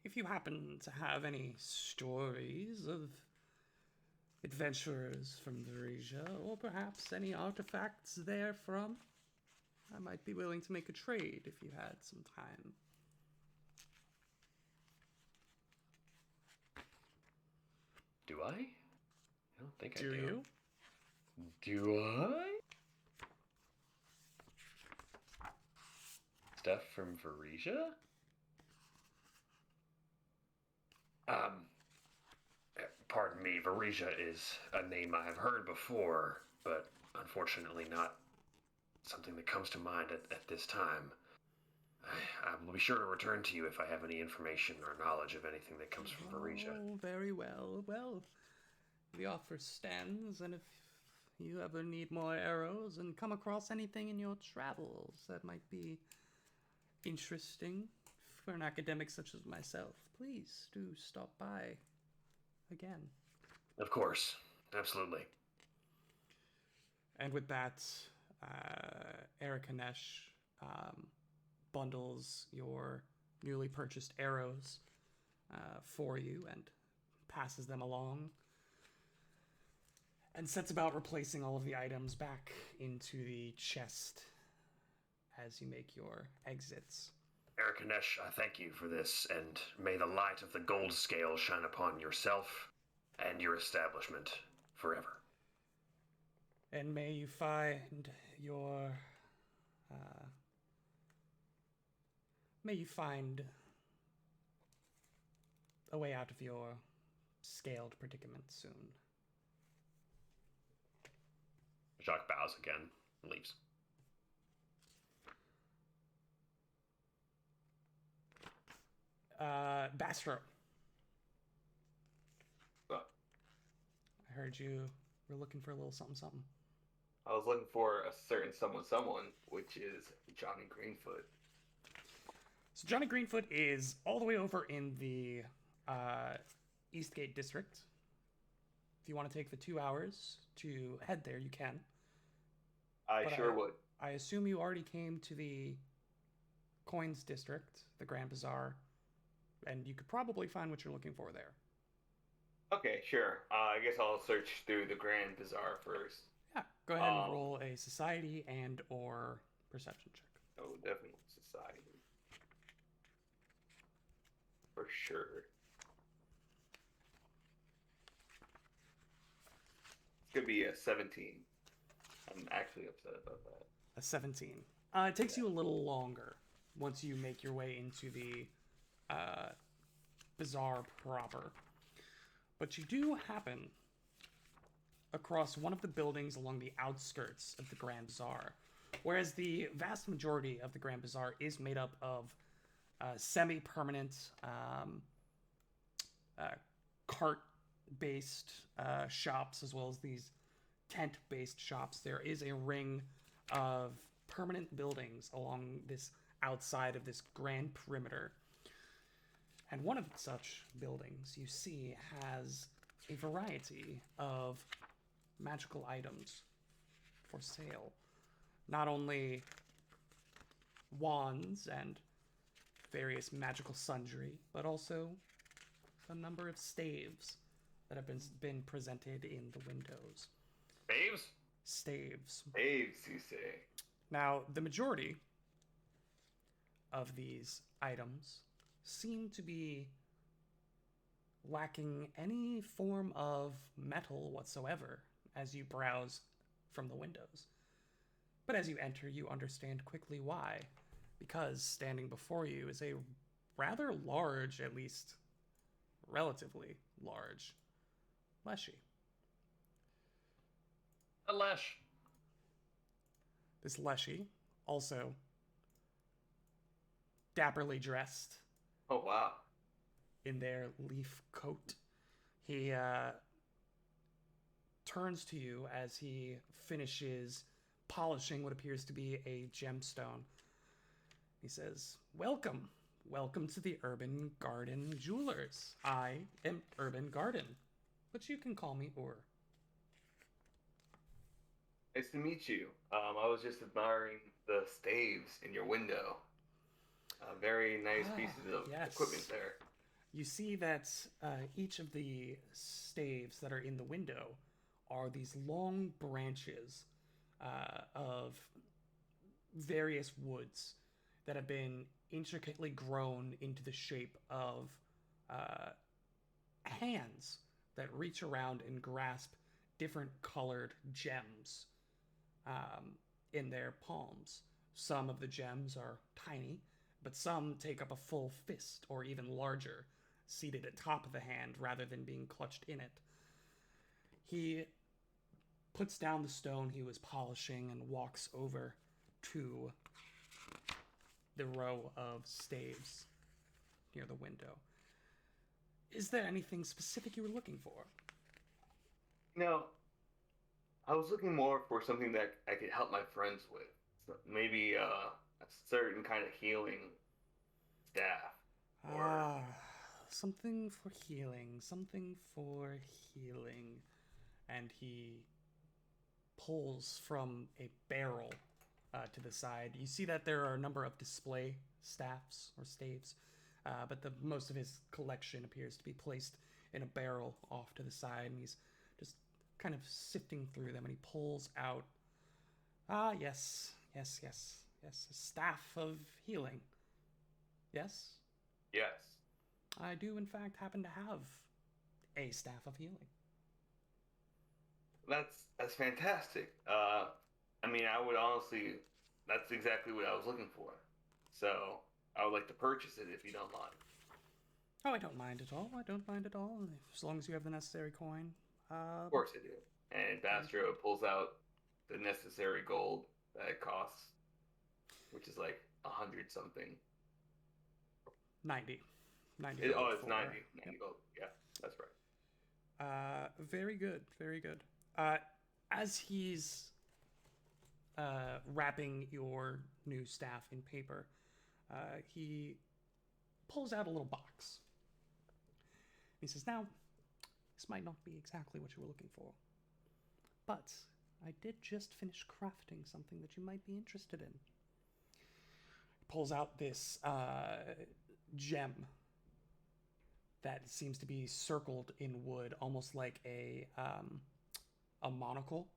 if you happen to have any stories of adventurers from Varesia, or perhaps any artifacts therefrom, I might be willing to make a trade if you had some time. Do I? I don't think I do. Do you? Do I? Stuff from Varesia? Pardon me, Varesia is a name I have heard before, but unfortunately not something that comes to mind at this time. I will be sure to return to you if I have any information or knowledge of anything that comes from Varesia. Oh, very well. Well, the offer stands, and if you ever need more arrows and come across anything in your travels that might be interesting for an academic such as myself, please do stop by again. Of course. Absolutely. And with that, Erikanesh bundles your newly purchased arrows for you and passes them along and sets about replacing all of the items back into the chest as you make your exits. Erikanesh, I thank you for this, and may the light of the gold scale shine upon yourself and your establishment forever. And may you find your... may you find a way out of your scaled predicament soon. Jacques bows again and leaves. Bastro. What? I heard you were looking for a little something something. I was looking for a certain someone, which is Johnny Greenfoot. So Johnny Greenfoot is all the way over in the Eastgate district. If you want to take the 2 hours to head there, you can. I sure would. I assume you already came to the Coins district, the Grand Bazaar, and you could probably find what you're looking for there. Okay, sure. I guess I'll search through the Grand Bazaar first. Yeah, go ahead and roll a society and or perception check. Oh, definitely society. For sure. It's gonna be a 17. I'm actually upset about that. A 17. It takes you a little longer once you make your way into the bazaar proper. But you do happen across one of the buildings along the outskirts of the Grand Bazaar, whereas the vast majority of the Grand Bazaar is made up of semi-permanent cart-based shops, as well as these tent-based shops. There is a ring of permanent buildings along this outside of this grand perimeter. And one of such buildings you see has a variety of magical items for sale. Not only wands and various magical sundry, but also a number of staves that have been presented in the windows. Babes? Staves. Babes, you say? Now, the majority of these items seem to be lacking any form of metal whatsoever as you browse from the windows. But as you enter, you understand quickly why. Because standing before you is a rather large, at least relatively large, Leshy. A Lesh. This Leshy, also dapperly dressed Oh, wow. in their leaf coat, he turns to you as he finishes polishing what appears to be a gemstone. He says, "Welcome. Welcome to the Urban Garden Jewelers. I am Urban Garden, but you can call me Ur." Nice to meet you. I was just admiring the staves in your window. Very nice pieces of yes. equipment there. You see that each of the staves that are in the window are these long branches of various woods that have been intricately grown into the shape of hands that reach around and grasp different colored gems in their palms. Some of the gems are tiny, but some take up a full fist or even larger, seated atop of the hand rather than being clutched in it. He puts down the stone he was polishing and walks over to the row of staves near the window. Is there anything specific you were looking for? No, I was looking more for something that I could help my friends with. So maybe a certain kind of healing staff. Or Something for healing. Something for healing. And he pulls from a barrel to the side. You see that there are a number of display staffs or staves, but most of his collection appears to be placed in a barrel off to the side, and he's just kind of sifting through them, and he pulls out, yes, a staff of healing. Yes? yes. I do, in fact, happen to have a staff of healing. That's fantastic. I mean, I would honestly, that's exactly what I was looking for. So I would like to purchase it if you don't mind. Oh, I don't mind at all. I don't mind at all, as long as you have the necessary coin. Of course I do. And Bastro pulls out the necessary gold that it costs, which is like 100 something. 90. 90 It's gold 90. for- 90 Yep. gold. Yeah, that's right. Very good, very good. As he's wrapping your new staff in paper, he pulls out a little box. He says, "Now, this might not be exactly what you were looking for, but I did just finish crafting something that you might be interested in." He pulls out this gem that seems to be circled in wood, almost like a monocle.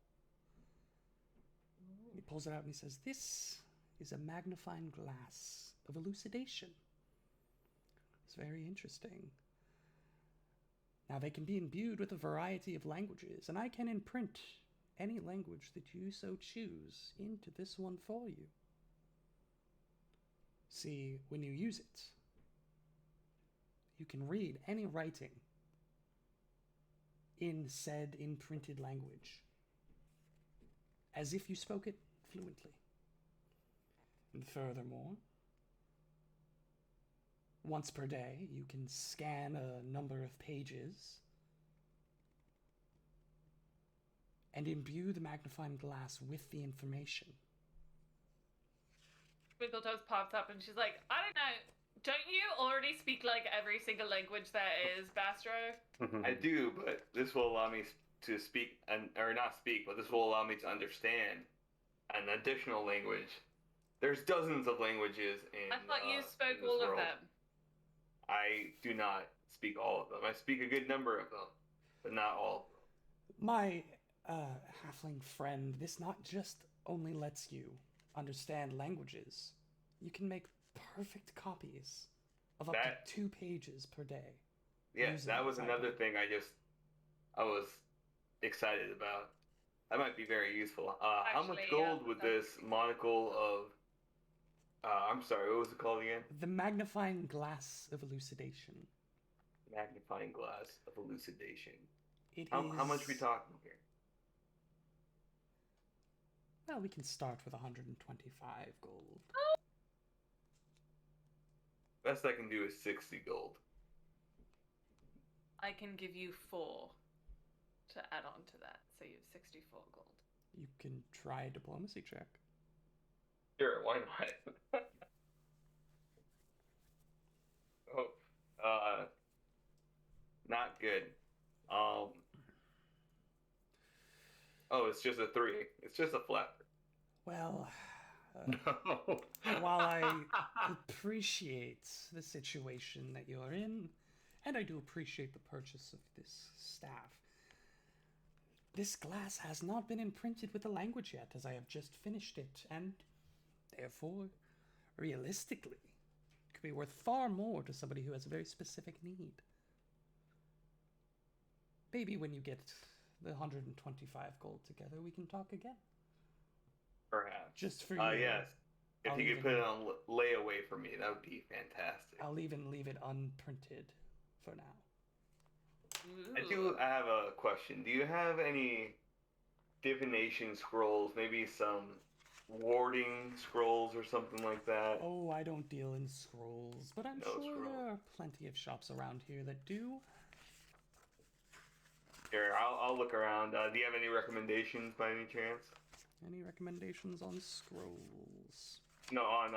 He pulls it out and he says, "This is a magnifying glass of elucidation. It's very interesting. Now, they can be imbued with a variety of languages, and I can imprint any language that you so choose into this one for you. See, when you use it, you can read any writing in said imprinted language, as if you spoke it fluently. And furthermore, once per day, you can scan a number of pages and imbue the magnifying glass with the information. Twinkletoes pops up and she's like, I don't know, don't you already speak like every single language there is, Bastro? I do, but this will allow me to speak, or not speak, but this will allow me to understand an additional language. There's dozens of languages in I thought you spoke in this all of world. them. I do not speak all of them. I speak a good number of them, but not all of them. My halfling friend, this not just only lets you understand languages, you can make perfect copies of up to 2 pages per day. Yes, that was another thing I was excited about. That might be very useful. How much gold would this monocle of... I'm sorry, what was it called again? The magnifying glass of elucidation. Magnifying glass of elucidation. How much are we talking here? Well, we can start with 125 gold. Best I can do is 60 gold. I can give you 4 to add on to that, so you have 64 gold. You can try a diplomacy check. Sure, why not? Not good. It's just a 3. It's just a flat. Well, No. while I appreciate the situation that you're in, and I do appreciate the purchase of this staff, this glass has not been imprinted with the language yet, as I have just finished it, and therefore, realistically, it could be worth far more to somebody who has a very specific need. Maybe when you get the 125 gold together, we can talk again. Perhaps. Just for you. Yes. If I'll you could even- put it on layaway for me, that would be fantastic. I'll even leave it unprinted for now. Ooh. I have a question. Do you have any divination scrolls, maybe some warding scrolls or something like that? Oh, I don't deal in scrolls, but I'm No sure scroll. there are plenty of shops around here that do. Here, I'll look around. Do you have any recommendations by any chance? Any recommendations on scrolls? No, on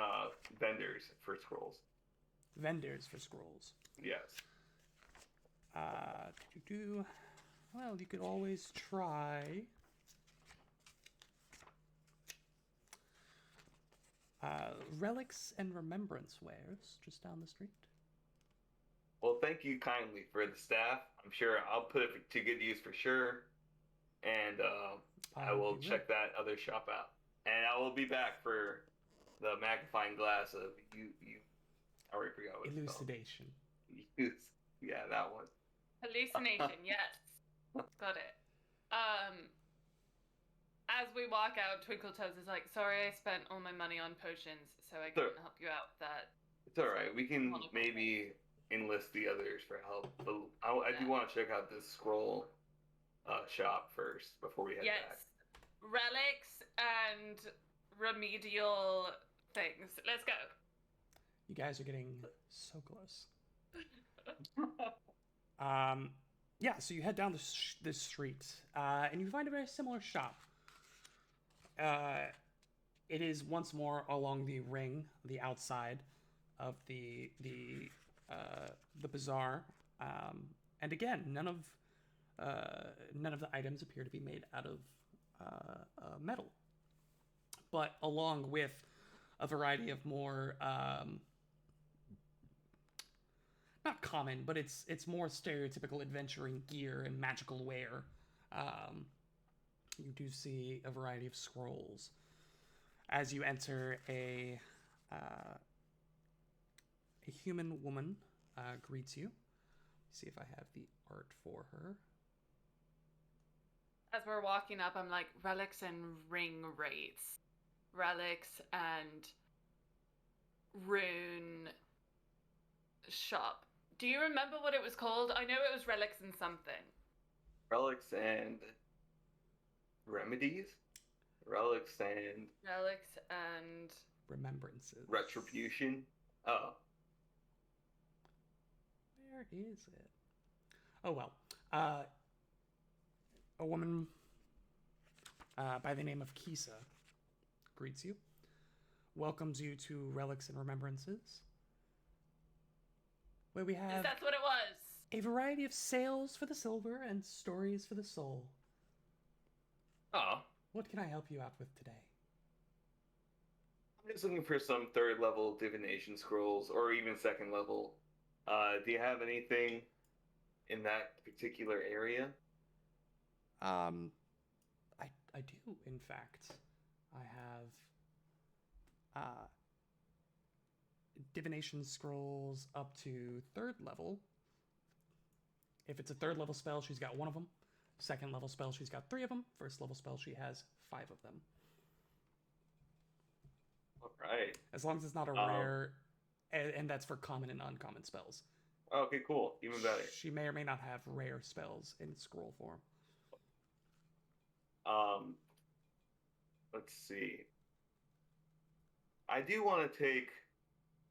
vendors for scrolls. Vendors for scrolls. Yes. Well, you could always try. Relics and remembrance wares just down the street. Well, thank you kindly for the staff. I'm sure I'll put it to good use for sure. And I will Be check that other shop out. And I will be back for the magnifying glass of you. I already forgot what it's called. Elucidation. Yeah, that one. Hallucination, yes. Got it. As we walk out, Twinkletoes is like, sorry I spent all my money on potions, so I couldn't help you out with that. It's all right. We can Wonderful. maybe enlist the others for help. But I do want to check out this scroll shop first before we head back. Yes. Relics and remedial things. Let's go. You guys are getting so close. Yeah, so you head down this street, and you find a very similar shop. It is once more along the ring, the outside of the bazaar, and again, none of the items appear to be made out of metal, but along with a variety of more not common, but it's more stereotypical adventuring gear and magical wear. You do see a variety of scrolls. as you enter a human woman greets you. See if I have the art for her. As we're walking up, I'm like, relics and ring rates. Relics and rune shop. Do you remember what it was called? I know it was relics and something. Relics and remedies? Relics and remembrances. Retribution? Oh. Where is it? Oh, well. A woman by the name of Kisa greets you, welcomes you to Relics and Remembrances, where we have That's what it was. a variety of sales for the silver and stories for the soul. Oh. What can I help you out with today? I'm just looking for some third level divination scrolls, or even second level. Do you have anything in that particular area? I do, in fact. I have divination scrolls up to 3rd level. If it's a 3rd level spell, she's got 1 of them. 2nd level spell, she's got 3 of them. 1st level spell, she has 5 of them. All right. As long as it's not a rare, and that's for common and uncommon spells. Okay, cool. Even better. She may or may not have rare spells in scroll form. Let's see. I do want to take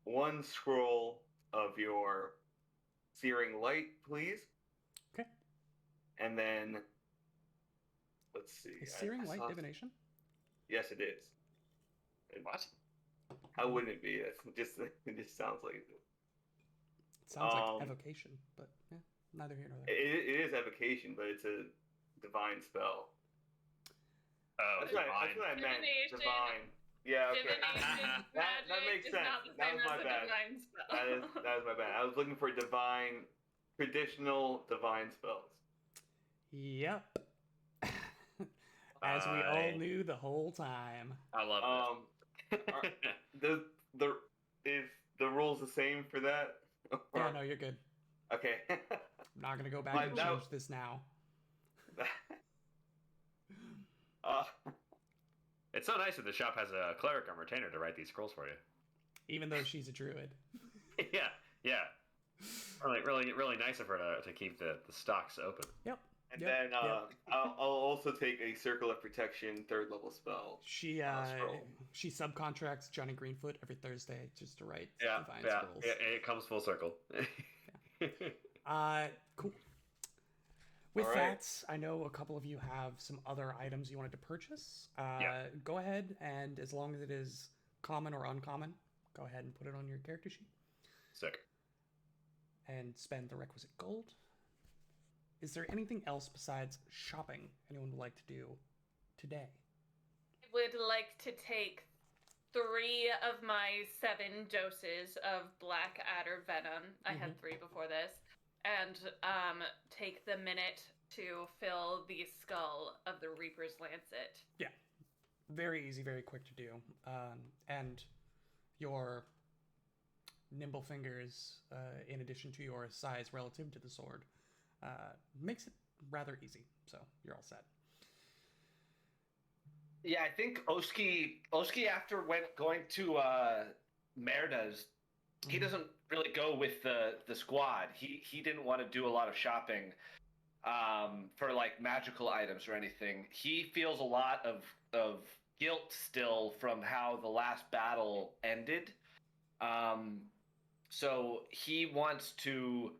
1 scroll of your Searing Light, please. Okay. And then, let's see. Is Searing Light divination? Yes, it is. What? How wouldn't it be? It just sounds like it. It sounds like evocation, but yeah, neither here nor there. It is evocation, but it's a divine spell. Oh, that's what I meant. Divine. Yeah, okay. that makes sense. That was my bad. That was my bad. I was looking for traditional divine spells. Yep. As we all knew the whole time. I love this. Is the rules the same for that? Yeah, no, you're good. Okay. I'm not gonna go back and change this now. It's so nice that the shop has a cleric on retainer to write these scrolls for you. Even though she's a druid. yeah. Really nice of her to keep the stocks open. Yep. And then I'll also take a Circle of Protection 3rd level spell. She subcontracts Johnny Greenfoot every Thursday just to write divine scrolls. Yeah, it comes full circle. Cool. With that, I know a couple of you have some other items you wanted to purchase. Go ahead, and as long as it is common or uncommon, go ahead and put it on your character sheet. Sick. And spend the requisite gold. Is there anything else besides shopping anyone would like to do today? I would like to take 3 of my 7 doses of Black Adder Venom. I had 3 before this. And take the minute to fill the skull of the Reaper's Lancet. Yeah. Very easy, very quick to do. And your nimble fingers, in addition to your size relative to the sword, makes it rather easy. So you're all set. Yeah, I think Oski after going to Merda's, he doesn't really go with the squad. He didn't want to do a lot of shopping for like magical items or anything. He feels a lot of guilt still from how the last battle ended. So he wants to.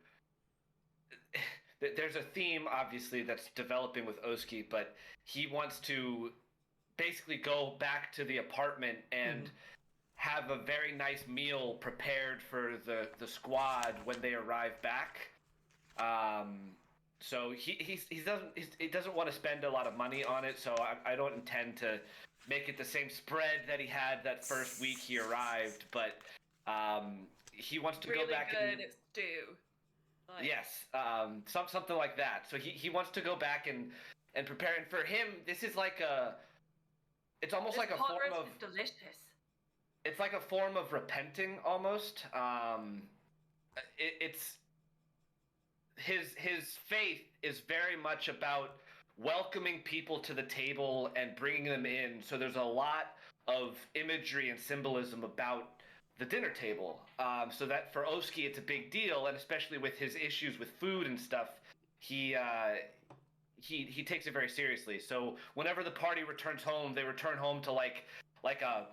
There's a theme obviously that's developing with Oski, but he wants to basically go back to the apartment and have a very nice meal prepared for the squad when they arrive back. So he doesn't want to spend a lot of money on it. So I don't intend to make it the same spread that he had that first week he arrived. But he wants to really go back good and stew. Like, yes, something like that. So he wants to go back and prepare. And for him, this is like It's almost This like a pot form roast of is delicious. it's like a form of repenting almost. It's his faith is very much about welcoming people to the table and bringing them in. So there's a lot of imagery and symbolism about the dinner table. So that for Oski, it's a big deal, and especially with his issues with food and stuff, he takes it very seriously. So whenever the party returns home, they return home to like a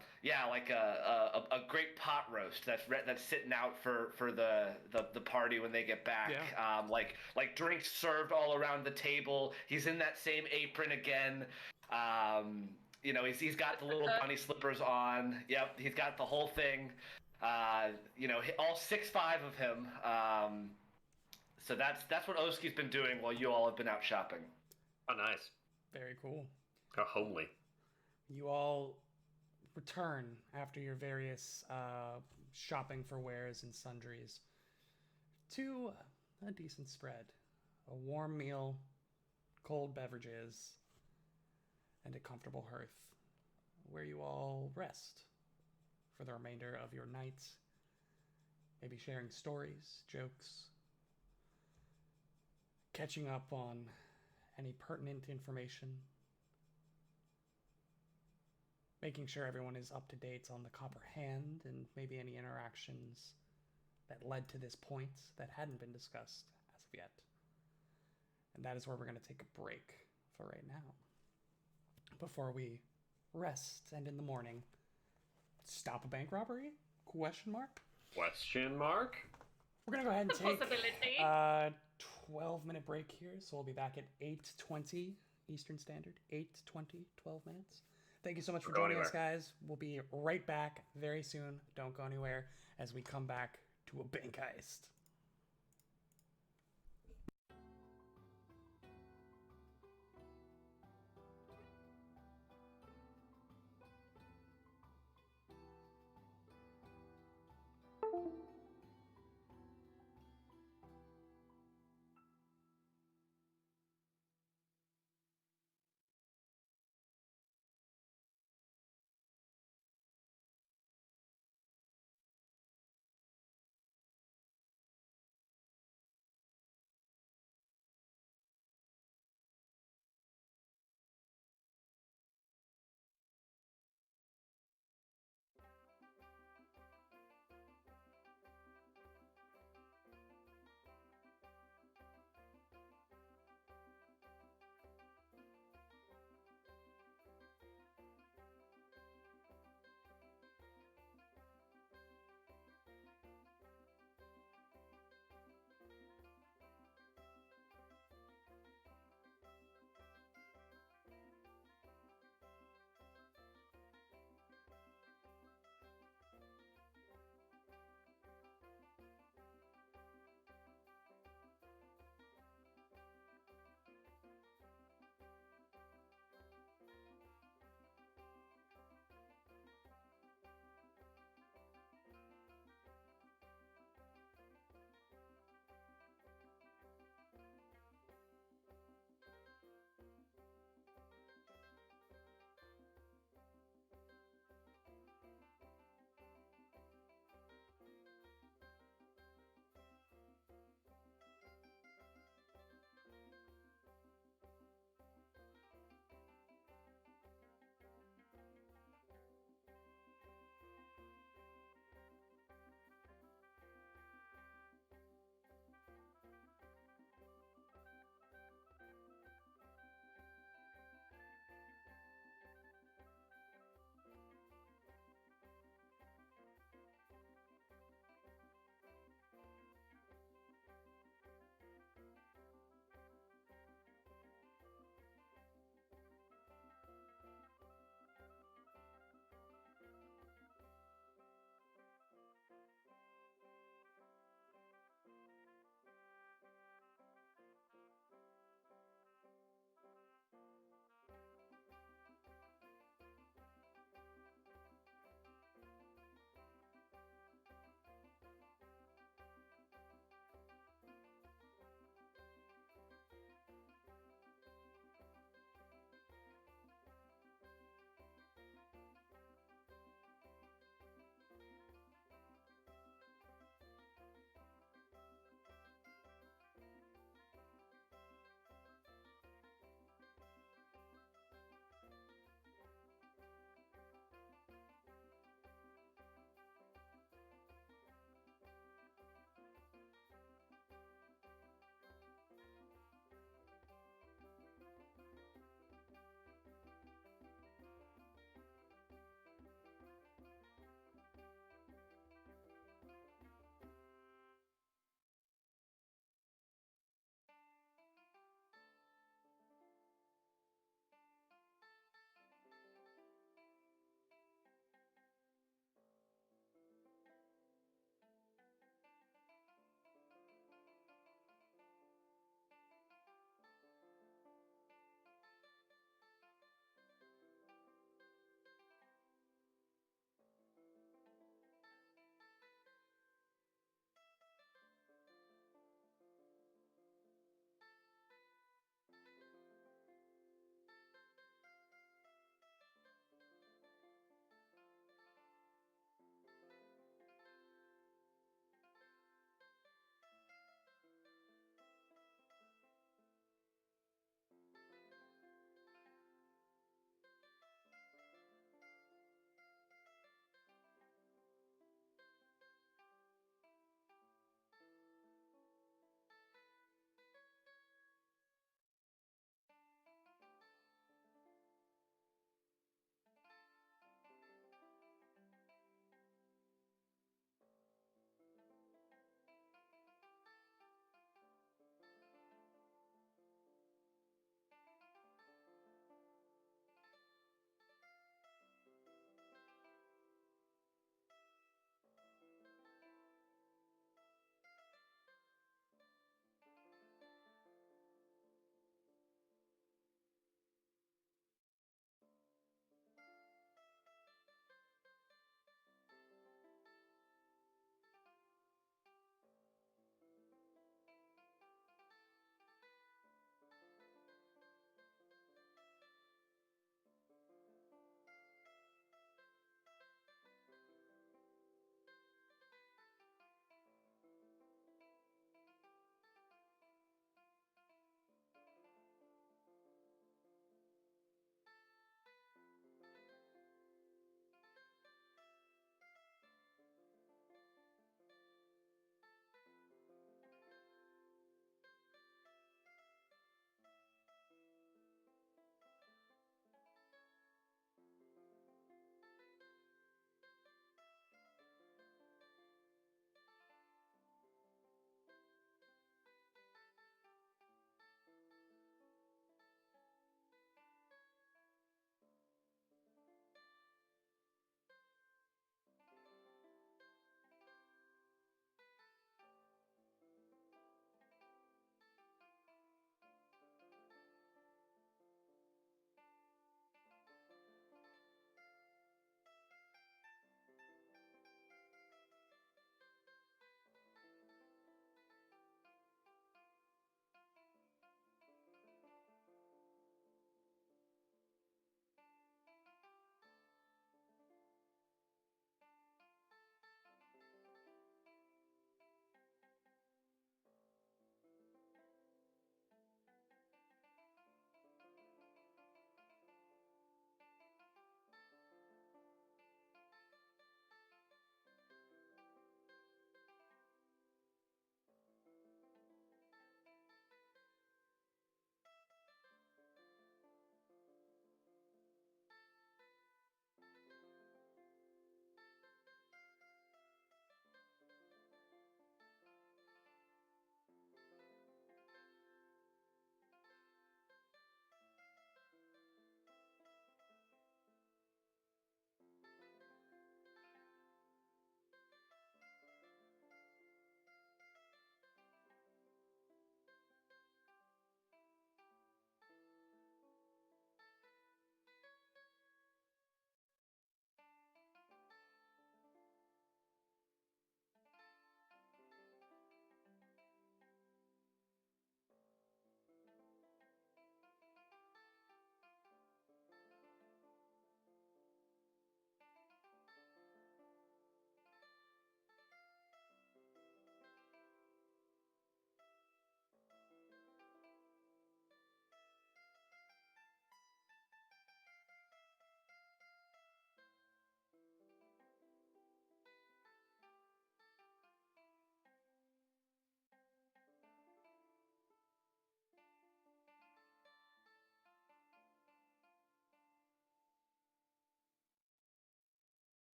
great pot roast that's sitting out for the party when they get back. Yeah. Like drinks served all around the table. He's in that same apron again. He's got the little bunny slippers on. Yep, he's got the whole thing. All 6'5" of him. So that's what Oski's been doing while you all have been out shopping. Oh, nice. Very cool. How homely. You all return after your various shopping for wares and sundries to a decent spread. A warm meal, cold beverages, and a comfortable hearth where you all rest for the remainder of your night. Maybe sharing stories, jokes, catching up on any pertinent information, making sure everyone is up to date on the Copper Hand and maybe any interactions that led to this point that hadn't been discussed as of yet. And that is where we're going to take a break for right now. Before we rest and in the morning, stop a bank robbery? Question mark? Question mark? We're going to go ahead and The take possibility. a 12-minute break here, so we'll be back at 8:20 Eastern Standard. 8:20, 12 minutes. Thank you so much for joining us, guys. We'll be right back very soon. Don't go anywhere as we come back to a bank heist.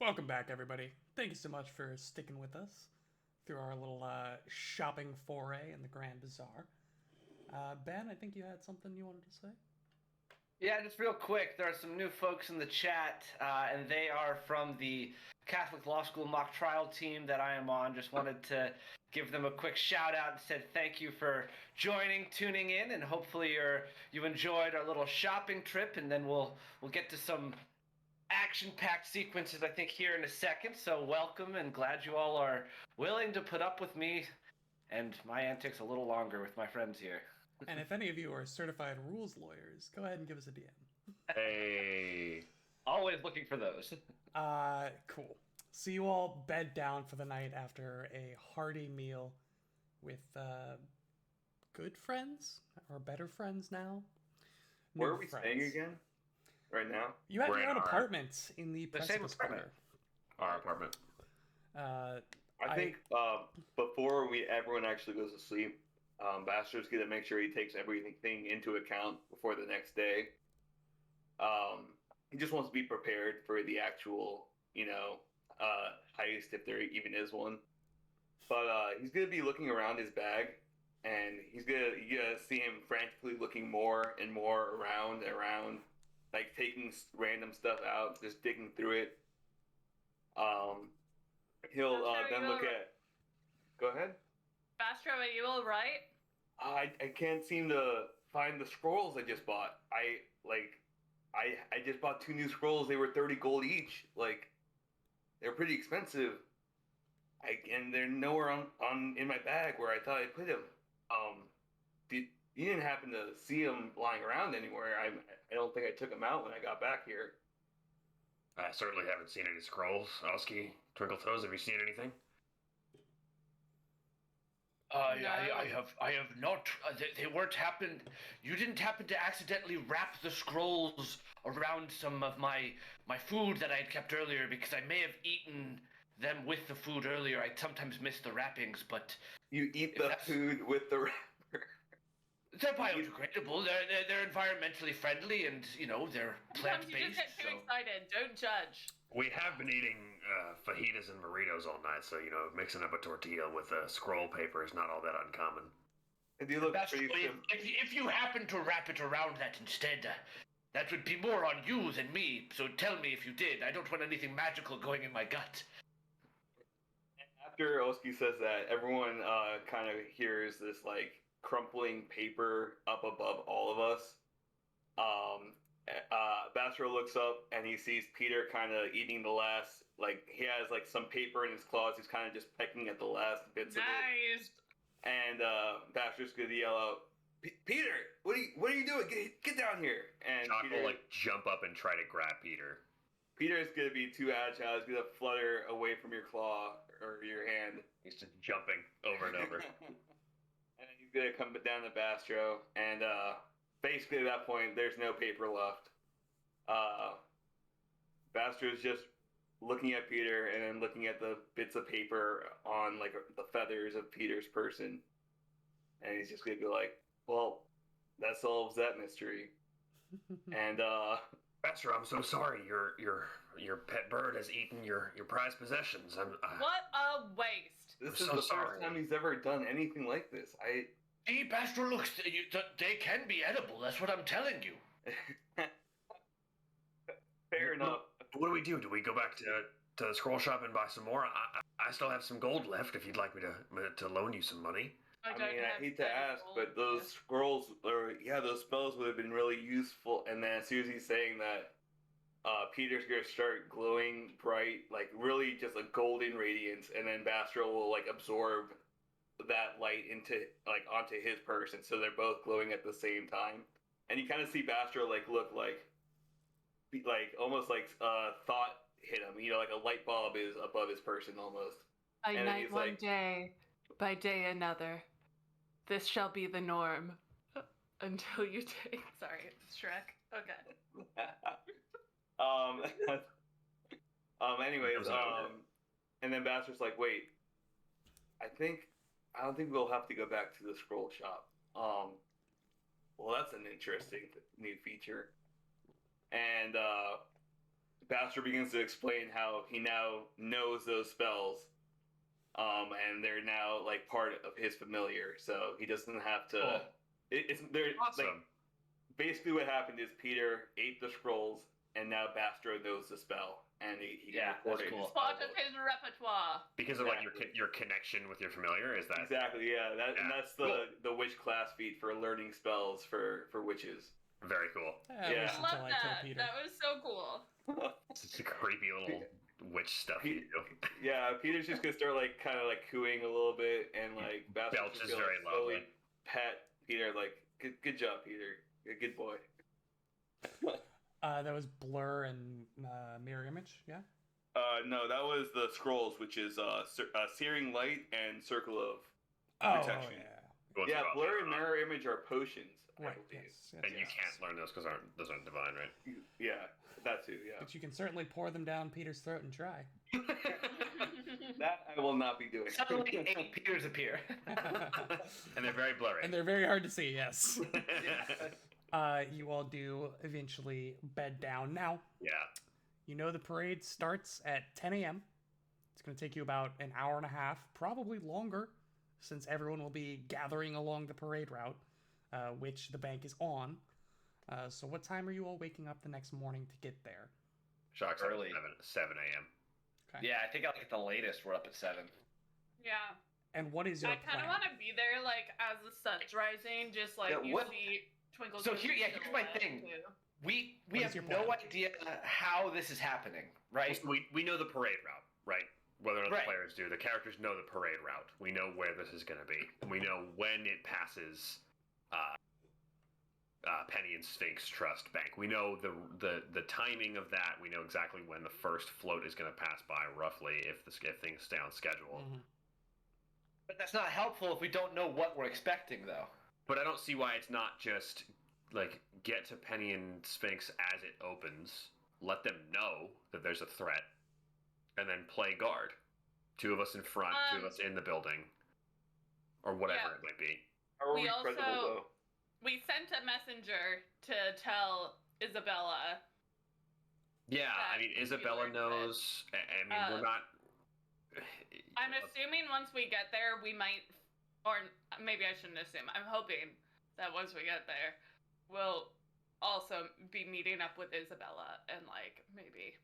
Welcome back, everybody. Thank you so much for sticking with us through our little shopping foray in the Grand Bazaar. Ben, I think you had something you wanted to say? Yeah, just real quick, there are some new folks in the chat, and they are from the Catholic Law School mock trial team that I am on. Just wanted to give them a quick shout out and said thank you for joining, tuning in, and hopefully you enjoyed our little shopping trip, and then we'll get to some action-packed sequences, I think, here in a second. So welcome, and glad you all are willing to put up with me and my antics a little longer with my friends here. And if any of you are certified rules lawyers, go ahead and give us a DM. Hey. Always looking for those. Cool. So you all bed down for the night after a hearty meal with good friends or better friends now. Where New are we friends. staying again? Right now? You have We're your in own our- apartment in the The same Precipice apartment. Quarter. Our apartment. I think before everyone actually goes to sleep, Bastar's gonna make sure he takes everything into account before the next day. He just wants to be prepared for the actual, heist if there even is one. But he's gonna be looking around his bag, and you're gonna see him frantically looking more and more around, like taking random stuff out, just digging through it. He'll then look at. Go ahead. Bastro, are you all right? I can't seem to find the scrolls I just bought. I just bought 2 new scrolls. They were 30 gold each. Like, they're pretty expensive. And they're nowhere on in my bag where I thought I put them. You didn't happen to see them lying around anywhere. I don't think I took them out when I got back here. I certainly haven't seen any scrolls. Oski, Twinkle Toes, have you seen anything? I No. have not. They weren't happened. You didn't happen to accidentally wrap the scrolls around some of my food that I had kept earlier, because I may have eaten them with the food earlier. I sometimes miss the wrappings, but You eat If the that's- food with the wrapper. they're biodegradable. They're environmentally friendly, and they're Sometimes you plant-based. just get too So excited. Don't judge. We have been eating fajitas and burritos all night, so, mixing up a tortilla with scroll paper is not all that uncommon. And you look that's pretty if you happen to wrap it around that instead, that would be more on you than me. So tell me if you did. I don't want anything magical going in my gut. After Oski says that, everyone kind of hears this like crumpling paper up above all of us. Bastro looks up and he sees Peter kind of eating the last. Like, he has like some paper in his claws. He's kind of just pecking at the last bits of it. Nice. And Bastro's gonna yell out, "Peter, what are you doing? Get down here!" And Jock Peter, will jump up and try to grab Peter. Peter's gonna be too agile. He's gonna flutter away from your claw or your hand. He's just jumping over and over. And he's gonna come down to Bastro, and basically at that point, there's no paper left. Bastro's just looking at Peter and then looking at the bits of paper on like the feathers of Peter's person, and he's just gonna be like, "Well, that solves that mystery." And Bastro, I'm so sorry. Your pet bird has eaten your prized possessions. What a waste. this I'm is so the sorry. first time he's ever done anything like this. See, Bastro, looks, they can be edible. That's what I'm telling you. Fair enough. What do we do? Do we go back to the scroll shop and buy some more? I still have some gold left if you'd like me to loan you some money. I don't mean, I have hate to any ask, gold. but those scrolls, those spells would have been really useful. And then as soon as he's saying that, Peter's gonna start glowing bright, like really just a golden radiance, and then Bastro will like absorb that light onto his person, so they're both glowing at the same time. And you kind of see Bastro look like almost like thought hit him. Like a light bulb is above his person almost. By And then night he's one like- day, by day another. This shall be the norm. Until you take. Sorry, it's Shrek. Okay. Anyways, Comes over. and then Bastar's like, "Wait, I don't think we'll have to go back to the scroll shop." Well, that's an interesting new feature. And Bastard begins to explain how he now knows those spells, and they're now like part of his familiar, so he doesn't have to. Cool. It's they're Awesome. like basically what happened is Peter ate the scrolls, and now Bastro knows the spell, and he can Yeah, record that's it. cool. Part of his repertoire. Because of like your connection with your familiar, is that Exactly, yeah. And Yeah. that's the witch class feat for learning spells for witches. very cool? At Yeah. least Love until I kill that. Peter. That was so cool. It's a creepy little witch stuff you do. Yeah, Peter's just gonna start like kind of like cooing a little bit, and like Bastard Belch just is gonna very slowly lovely. pat Peter like, good job, Peter, you're a good boy. That was Blur and Mirror Image, yeah? No, that was the scrolls, which is Searing Light and Circle of Oh, Protection. yeah. Yeah, Blur and Mirror Image are potions, I Right, believe. yes. And you yes. can't learn those because those aren't divine, right? Yeah, that too. Yeah, But you can certainly pour them down Peter's throat and try. that I will not be doing. Suddenly, 8 Peters appear. And they're very blurry. And they're very hard to see, yes. You all do eventually bed down. Now, yeah. you know the parade starts at 10 a.m. It's going to take you about an hour and a half, probably longer, since everyone will be gathering along the parade route, which the bank is on. So what time are you all waking up the next morning to get there? Shock's up at Early. 7 a.m. Okay. Yeah, I think at the latest we're up at 7. Yeah. And what is your I kind plan? of want to be there, like, as the sun's rising, just like Yeah, you what- see twinkle. So twinkle, here's my silhouette, thing. too. We What is have your no plan? idea how this is happening, right? We know the parade route, right? Whether or not Right. the players do. The characters know the parade route. We know where this is going to be. We know when it passes Penny and Sphinx Trust Bank. We know the timing of that. We know exactly when the first float is going to pass by, roughly, if things stay on schedule. Mhm. But that's not helpful if we don't know what we're expecting, though. But I don't see why it's not just like get to Penny and Sphinx as it opens, let them know that there's a threat, and then play guard. 2 of us in front, 2 of us in the building, or whatever Yeah. it might be. How are We we credible also- though? We sent a messenger to tell Isabella. Yeah, I That mean we Isabella learned knows. I mean we're not. I'm assuming once we get there, we might, or maybe I shouldn't assume. I'm hoping that once we get there, we'll also be meeting up with Isabella and like maybe.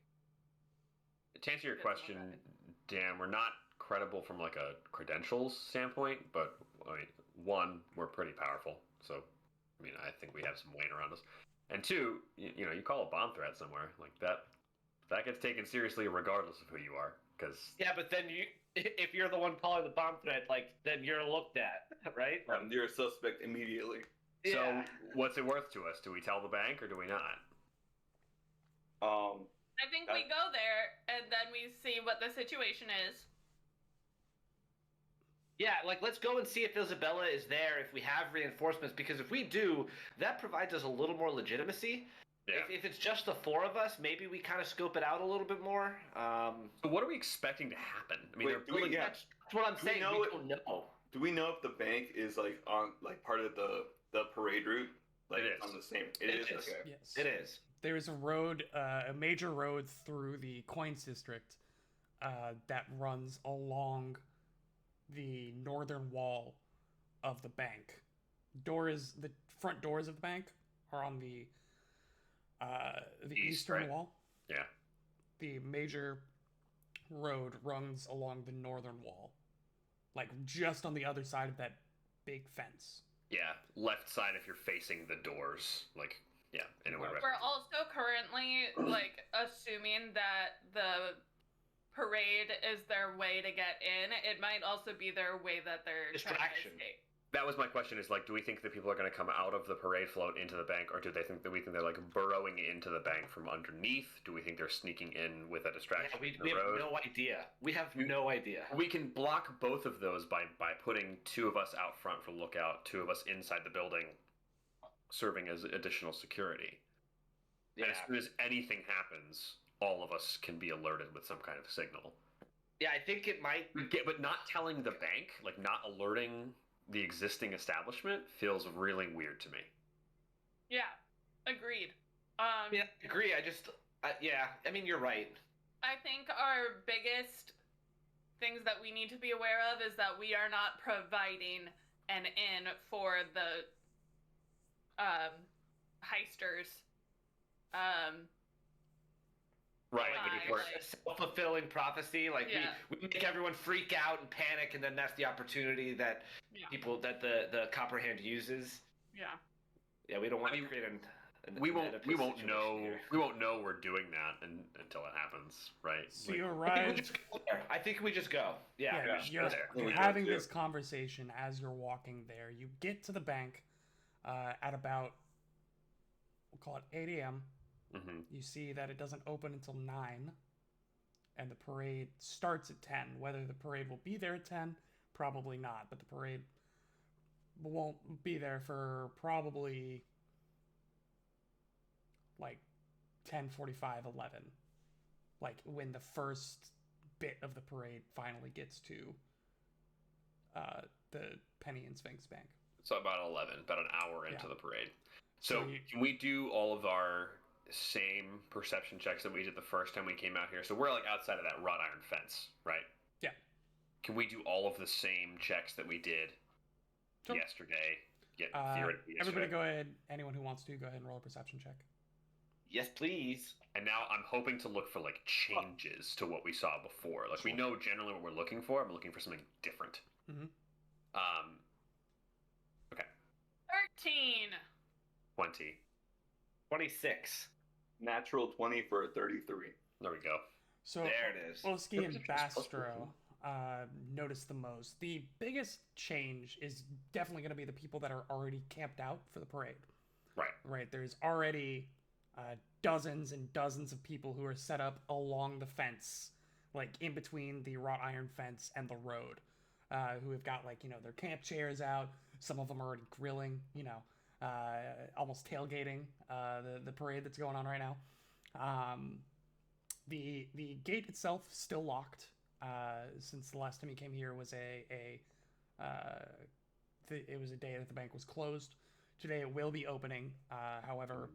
To answer your Get some of question, Dan, we're not credible from like a credentials standpoint, but I mean, 1, we're pretty powerful, so I mean, I think we have some weight around us, and 2, you know, you call a bomb threat somewhere like that gets taken seriously regardless of who you are, because Yeah, but then if you're the one calling the bomb threat, like, then you're looked at, right? You're a suspect immediately. so what's it worth to us? Do we tell the bank or do we not? I think we go there and then we see what the situation is. Yeah, like, let's go and see if Isabella is there, if we have reinforcements, because if we do, that provides us a little more legitimacy. Yeah. If it's just the 4 of us, maybe we kind of scope it out a little bit more. So what are we expecting to happen? I mean, Wait, they're do we- building. yeah. That's what I'm Do we saying. know We it- don't know. Do we know if the bank is like on like part of the parade route? Like It it's is. on the same. It It is. is. Okay. Yes. It is. There is a road, a major road through the Coins District that runs along the northern wall of the bank. The front doors of the bank are on the East, eastern right? wall. Yeah. The major road runs along the northern wall, like just on the other side of that big fence. Yeah, left side if you're facing the doors, like yeah. Anyway, We're also currently like assuming that the parade is their way to get in. It might also be their way that they're Distraction. trying to escape. that was my question: is like, do we think that people are going to come out of the parade float into the bank, or do they think that we think they're like burrowing into the bank from underneath? Do we think they're sneaking in with a Yeah, distraction? we in the have road? no idea. We have no idea. We can block both of those by putting 2 of us out front for lookout, 2 of us inside the building, serving as additional security. Yeah. And as soon as anything happens, all of us can be alerted with some kind of signal. Yeah, I think it might. But not telling the bank, like not alerting the existing establishment, feels really weird to me. Yeah, agreed. I mean, I agree. Yeah, I mean, you're right. I think our biggest things that we need to be aware of is that we are not providing an inn for the heisters. Right. Like, we're- like- Self-fulfilling prophecy. Like Yeah. we make everyone freak out and panic, and then that's the opportunity that Yeah. people that the Copperhand uses. Yeah. Yeah, we don't want I to mean, create we won't situation know here. we won't know we're doing that until it happens, right? So Like, you I think we arrive. just go there. I think we just go. Yeah. Yeah, we just you're, go there. you're We go having too. this conversation as you're walking there. You get to the bank at about, we'll call it 8 a.m. mhm. You see that it doesn't open until 9, and the parade starts at 10. Whether the parade will be there at 10, probably not, but the parade won't be there for probably like 10:45, 11. Like when the first bit of the parade finally gets to the Penny and Sphinx Bank. So about 11, about an hour into Yeah. the parade. So So you- can we do all of our same perception checks that we did the first time we came out here? So we're like outside of that wrought iron fence, right? Yeah. Can we do all of the same checks that we did Sure. yesterday? Theoretically Everybody yesterday? go ahead. Anyone who wants to, go ahead and roll a perception check. Yes, please. And now I'm hoping to look for like changes to what we saw before. Like we know generally what we're looking for. I'm looking for something different. Mhm. 13. 20. 26. Natural 20 for a 33. There we go. So There it is. Oski and Perception is plus Bastro notice the most. The biggest change is definitely going to be the people that are already camped out for the parade. Right. Right, there's already dozens and dozens of people who are set up along the fence, like in between the wrought iron fence and the road, who have got like, their camp chairs out. Some of them are already grilling, almost tailgating the parade that's going on right now. The gate itself still locked, since the last time you came here was it was a day that the bank was closed. Today it will be opening. However,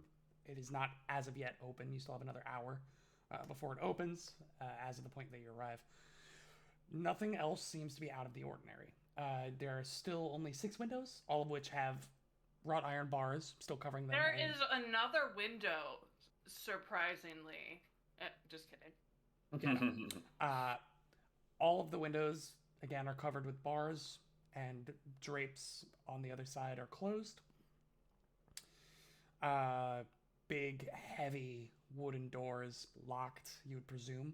it is not as of yet open. You still have another hour before it opens, as of the point that you arrive. Nothing else seems to be out of the ordinary. There are still only 6 windows, all of which have wrought iron bars still covering them. There and- is another window, surprisingly. Just kidding. All of the windows, again, are covered with bars, and drapes on the other side are closed. Big, heavy wooden doors locked, you would presume.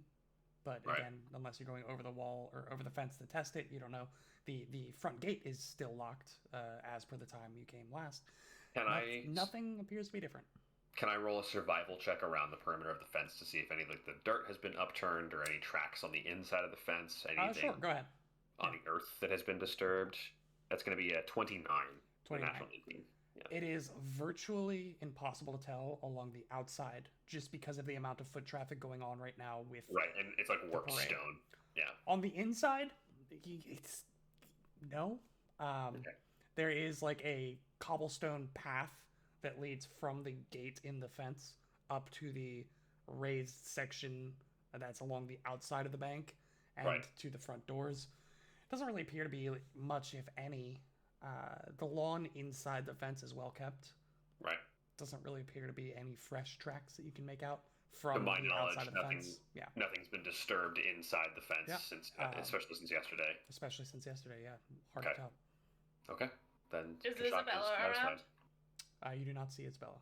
But Right. again, unless you're going over the wall or over the fence to test it, you don't know. The front gate is still locked, as per the time you came last. Nothing appears to be different. Can I roll a survival check around the perimeter of the fence to see if any like the dirt has been upturned or any tracks on the inside of the fence, anything Sure, go ahead. on the earth that has been disturbed? That's going to be a 29. 29. Natural 18. Yeah. It is virtually impossible to tell along the outside, just because of the amount of foot traffic going on right now with Right, and it's like warped parade. stone. Yeah. On the inside, it's no. Okay. There is like a cobblestone path that leads from the gate in the fence up to the raised section that's along the outside of the bank and Right. to the front doors. Doesn't really appear to be much, if any. The lawn inside the fence is well kept. Right. Doesn't really appear to be any fresh tracks that you can make out To from my the knowledge, outside of the nothing, fence. Yeah, nothing's been disturbed inside the fence Yeah. since, especially since yesterday. especially since yesterday. Yeah, hard Okay. to tell. Okay. Then Is Kashak Isabella satisfied. around? You do not see Isabella.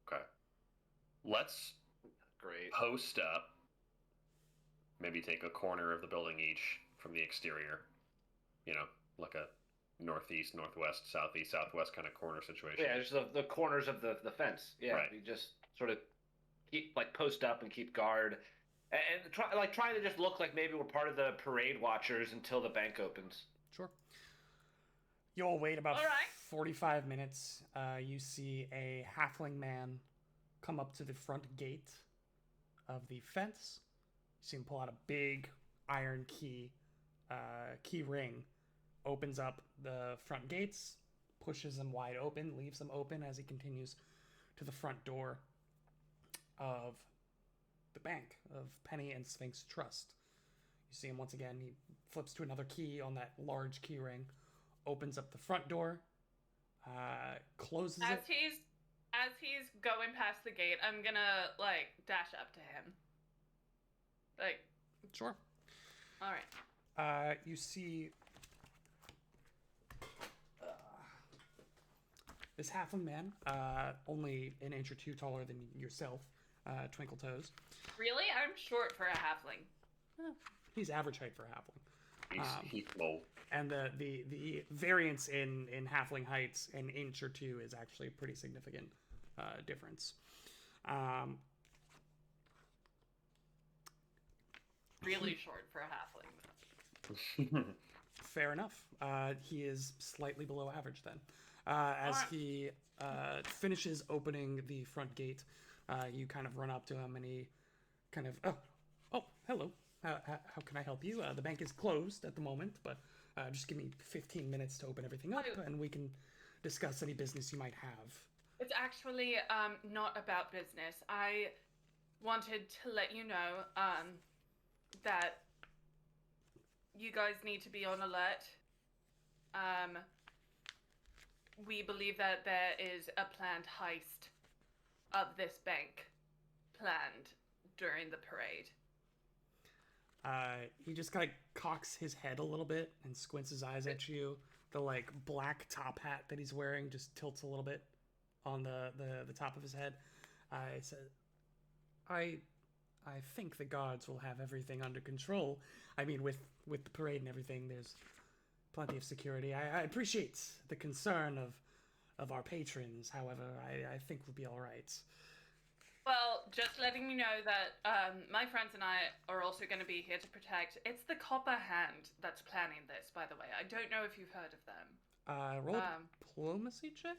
Okay. Let's Great. post up. Maybe take a corner of the building each from the exterior. Like a northeast, northwest, southeast, southwest kind of corner situation. Yeah, just the corners of the fence. Yeah, Right. we just sort of keep post up and keep guard, and trying to just look like maybe we're part of the parade watchers until the bank opens. Sure. You'll wait about All right. 45 minutes. You see a halfling man come up to the front gate of the fence. You see him pull out a big iron key ring, opens up the front gates, pushes them wide open, leaves them open as he continues to the front door of the bank of Penny and Sphinx Trust. You see him once again. He flips to another key on that large key ring, opens up the front door, closes As it. he's going past the gate, I'm gonna like dash up to him. Like, Sure. all right. You see this halfling man, only an inch or two taller than yourself, Twinkle Toes. Really? I'm short for a halfling. He's average height for a halfling. He's low. And the variance in halfling heights, an inch or two, is actually a pretty significant difference. Really short for a halfling. Fair enough. He is slightly below average then. As Alright. he finishes opening the front gate, you kind of run up to him and he kind of, oh, hello. How can I help you? The bank is closed at the moment, but just give me 15 minutes to open everything up and we can discuss any business you might have. It's actually not about business. I wanted to let you know that you guys need to be on alert. We believe that there is a planned heist of this bank planned during the parade. He just kind of cocks his head a little bit and squints his eyes at you. The like black top hat that he's wearing just tilts a little bit on the top of his head. I said, I think the guards will have everything under control. I mean, with the parade and everything, there's plenty of security. I appreciate the concern of our patrons. However, I think we'll be all right. Well, just letting you know that my friends and I are also going to be here to protect. It's the Copper Hand that's planning this, by the way. I don't know if you've heard of them. Roll a diplomacy check.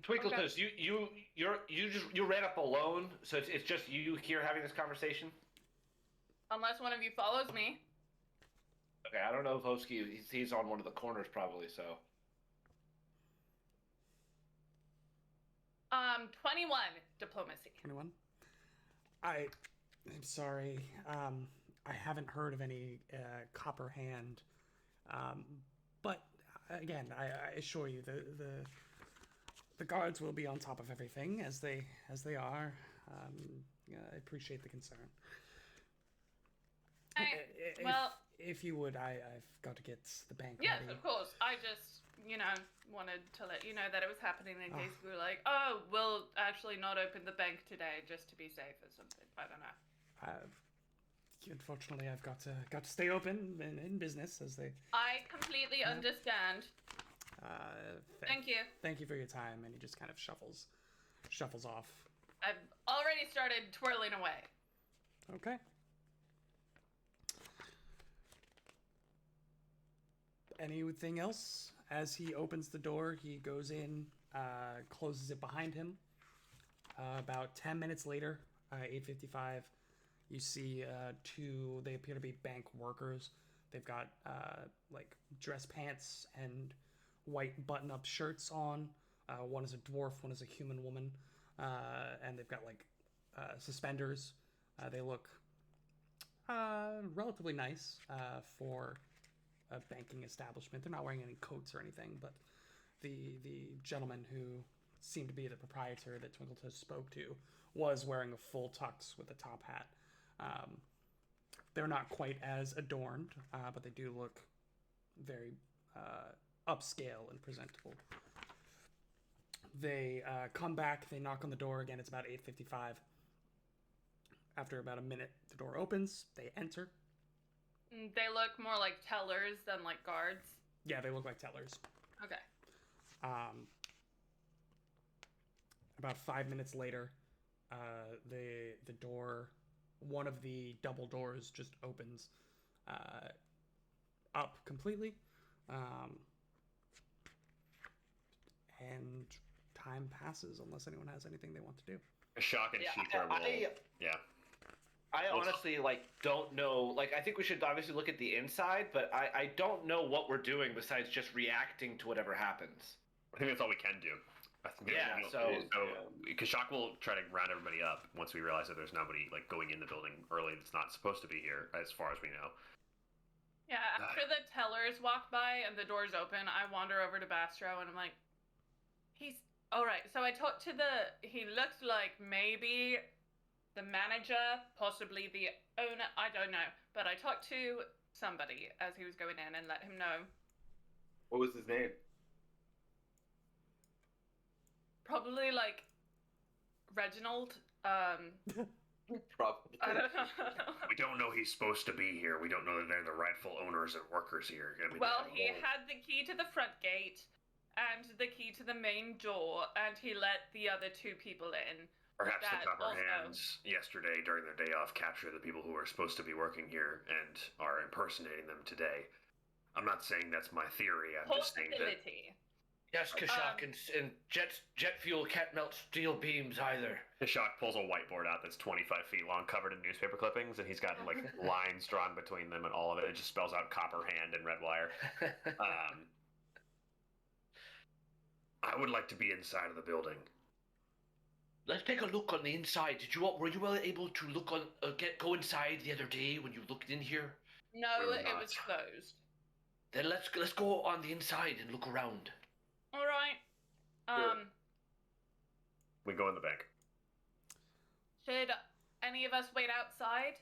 Twinkle Okay. Toes, you ran up alone, so it's just you here having this conversation. Unless one of you follows me. Okay, I don't know if Hosky, he's on one of the corners probably, so. 21 diplomacy. 21. I'm sorry. I haven't heard of any Copper Hand. But again, I assure you, the guards will be on top of everything as they are. I appreciate the concern. Well, if you would, I've got to get the bank yes, ready. of course. I just, wanted to let you know that it was happening in case we were like, oh, we'll actually not open the bank today just to be safe or something. I don't know. Unfortunately, I've got to stay open and in business as they. I completely understand. Thank you. Thank you for your time. And he just kind of shuffles off. I've already started twirling away. Okay. Anything else? As he opens the door, he goes in, closes it behind him. About 10 minutes later, 8:55, you see two, they appear to be bank workers. They've got like dress pants and white button-up shirts on. One is a dwarf, one is a human woman. And they've got like suspenders. They look relatively nice for a banking establishment. They're not wearing any coats or anything, but the gentleman who seemed to be the proprietor that Twinkletoes spoke to was wearing a full tux with a top hat. They're not quite as adorned, but they do look very upscale and presentable. They come back, they knock on the door again. It's about 8:55. After about a minute, the door opens, they enter. They look more like tellers than like guards. Yeah, they look like tellers. Okay. About 5 minutes later, the door, one of the double doors just opens up completely. And time passes unless anyone has anything they want to do. A shock and Yeah, sheep are yeah. I honestly don't know. I think we should obviously look at the inside, but I don't know what we're doing besides just reacting to whatever happens. I think that's all we can do. Yeah, Kashak will try to round everybody up once we realize that there's nobody like going in the building early that's not supposed to be here, as far as we know. Yeah, after the tellers walk by and the doors open, I wander over to Bastro and I'm like, he's all right. So I talked to he looked like maybe the manager, possibly the owner, I don't know. But I talked to somebody as he was going in and let him know. What was his name? Probably like Reginald. Probably. I don't know. We don't know he's supposed to be here. We don't know that they're the rightful owners and workers here. I mean, Well, he had the key to the front gate and the key to the main door, and he let the other two people in. Perhaps the that Copper also- Hands yesterday during their day off captured the people who are supposed to be working here and are impersonating them today. I'm not saying that's my theory. I'm just saying that. Possibility. Yes, Kashak, and jet fuel can't melt steel beams either. Kashak pulls a whiteboard out that's 25 feet long, covered in newspaper clippings, and he's got like lines drawn between them, and all of it just spells out Copper Hand in red wire. I would like to be inside of the building. Let's take a look on the inside. Were you able to look on go inside the other day when you looked in here? No, We're it not. was closed. Then let's go on the inside and look around. All right. Sure. We go in the bank. Should any of us wait outside?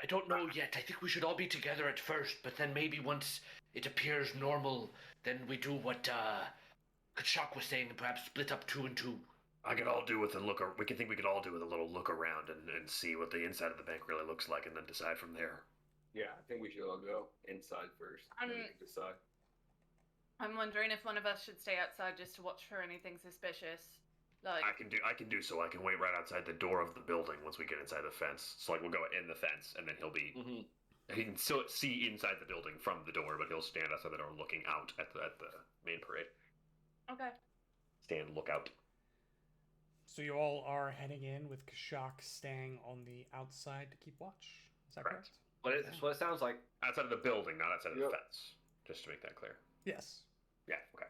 I don't know yet. I think we should all be together at first, but then maybe once it appears normal, then we do what Kachak was saying, and perhaps split up 2 and 2. I could all do with a look. We could all do with a little look around and see what the inside of the bank really looks like, and then decide from there. Yeah, I think we should all go inside first. And then we can decide. I'm wondering if one of us should stay outside just to watch for anything suspicious. Like, I can do so. I can wait right outside the door of the building once we get inside the fence. So like we'll go in the fence, and then he'll be. Mm-hmm. He can still see inside the building from the door, but he'll stand outside the door looking out at the main parade. okay. Stand lookout. So you all are heading in with Kashak staying on the outside to keep watch. Is that correct? Correct. That's what it sounds like. Outside of the building, not outside of the Yep. fence. Just to make that clear. Yes. Yeah. Okay.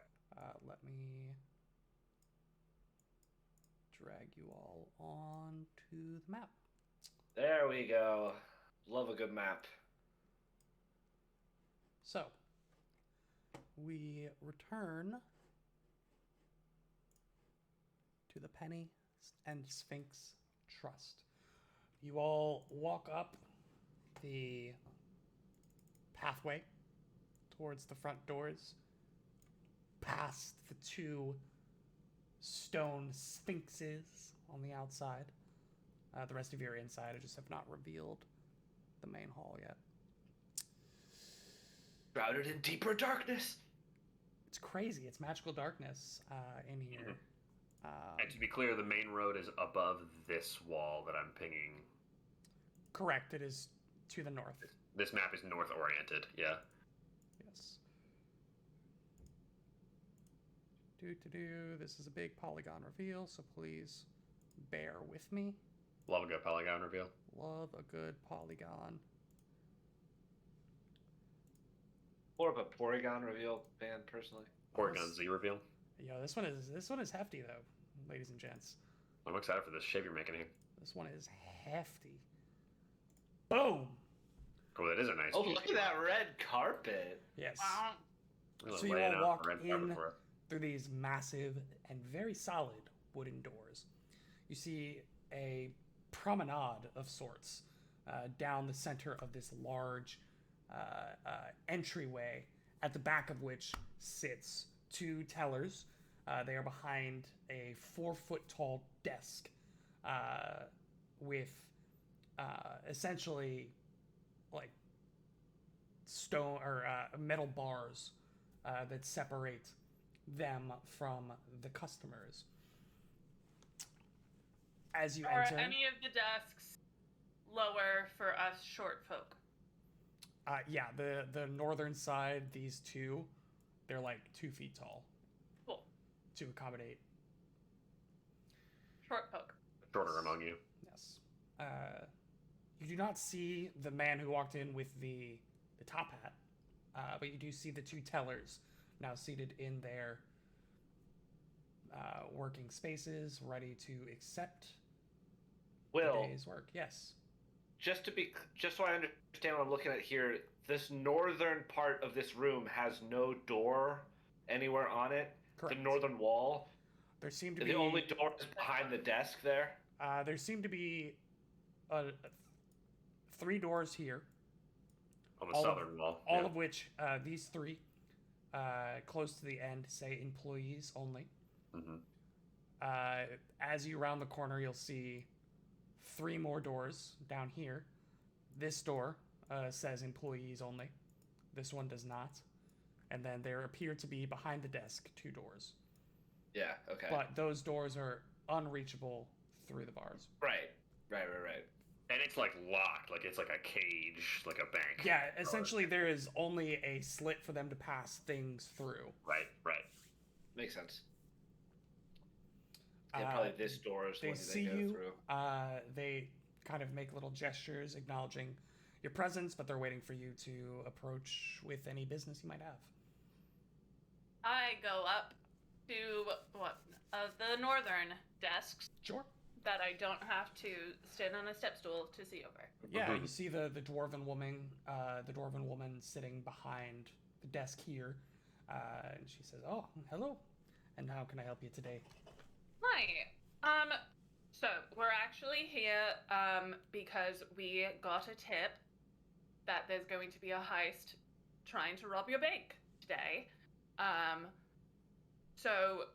Let me drag you all on to the map. There we go. Love a good map. So, we return to the Penny and Sphinx Trust. You all walk up the pathway towards the front doors, past the 2 stone sphinxes on the outside. The rest of you are inside. I just have not revealed the main hall yet. Shrouded in deeper darkness. It's crazy. It's magical darkness in here. And to be clear, the main road is above this wall that I'm pinging. Correct. It is to the north. This map is north oriented. Yeah. Yes. This is a big polygon reveal, so please bear with me. Love a good polygon reveal. Love a good polygon. More of a Porygon reveal fan, personally. Porygon Z reveal. Yo, this one is hefty though, ladies and gents. I'm excited for this shape you're making here. This one is hefty. Boom. Oh, that is a nice. Oh, look at that red carpet. Yes. Wow. Really So you laying all out walk the red carpet in for us. through these massive and very solid wooden doors. You see a promenade of sorts down the center of this large entryway, at the back of which sits 2 tellers. They are behind a 4-foot tall desk with essentially like stone or metal bars that separate them from the customers. As you Are enter, any of the desks lower for us short folk? yeah, the northern side, these 2, they're like 2 feet tall Cool. to accommodate. Short folk. Shorter among you. Yes. You do not see the man who walked in with the top hat, but you do see the 2 tellers now seated in their working spaces, ready to accept Will, the day's work. Yes. just so I understand what I'm looking at here, this northern part of this room has no door anywhere on it. Correct. The northern wall. There seem to The be only door is behind the desk there. there seem to be 3 doors here. On the All of- southern wall. All yeah. of which these 3 close to the end say employees only. Mhm. As you round the corner, you'll see 3 more doors down here. This door says employees only. This one does not. And then there appear to be behind the desk 2 doors. Yeah. Okay. But those doors are unreachable through the bars. Right. And it's like locked, like it's like a cage, like a bank. Yeah, essentially there is only a slit for them to pass things through. Right. Makes sense. Yeah, probably this door is the They one that see they go you. through. They kind of make little gestures acknowledging your presence, but they're waiting for you to approach with any business you might have. I go up to the northern desks Sure. that I don't have to stand on a step stool to see over. Yeah, Mhm. you see the dwarven woman sitting behind the desk here, and she says, "Oh, hello, and how can I help you today?" Hi. So we're actually here because we got a tip that there's going to be a heist trying to rob your bank today. So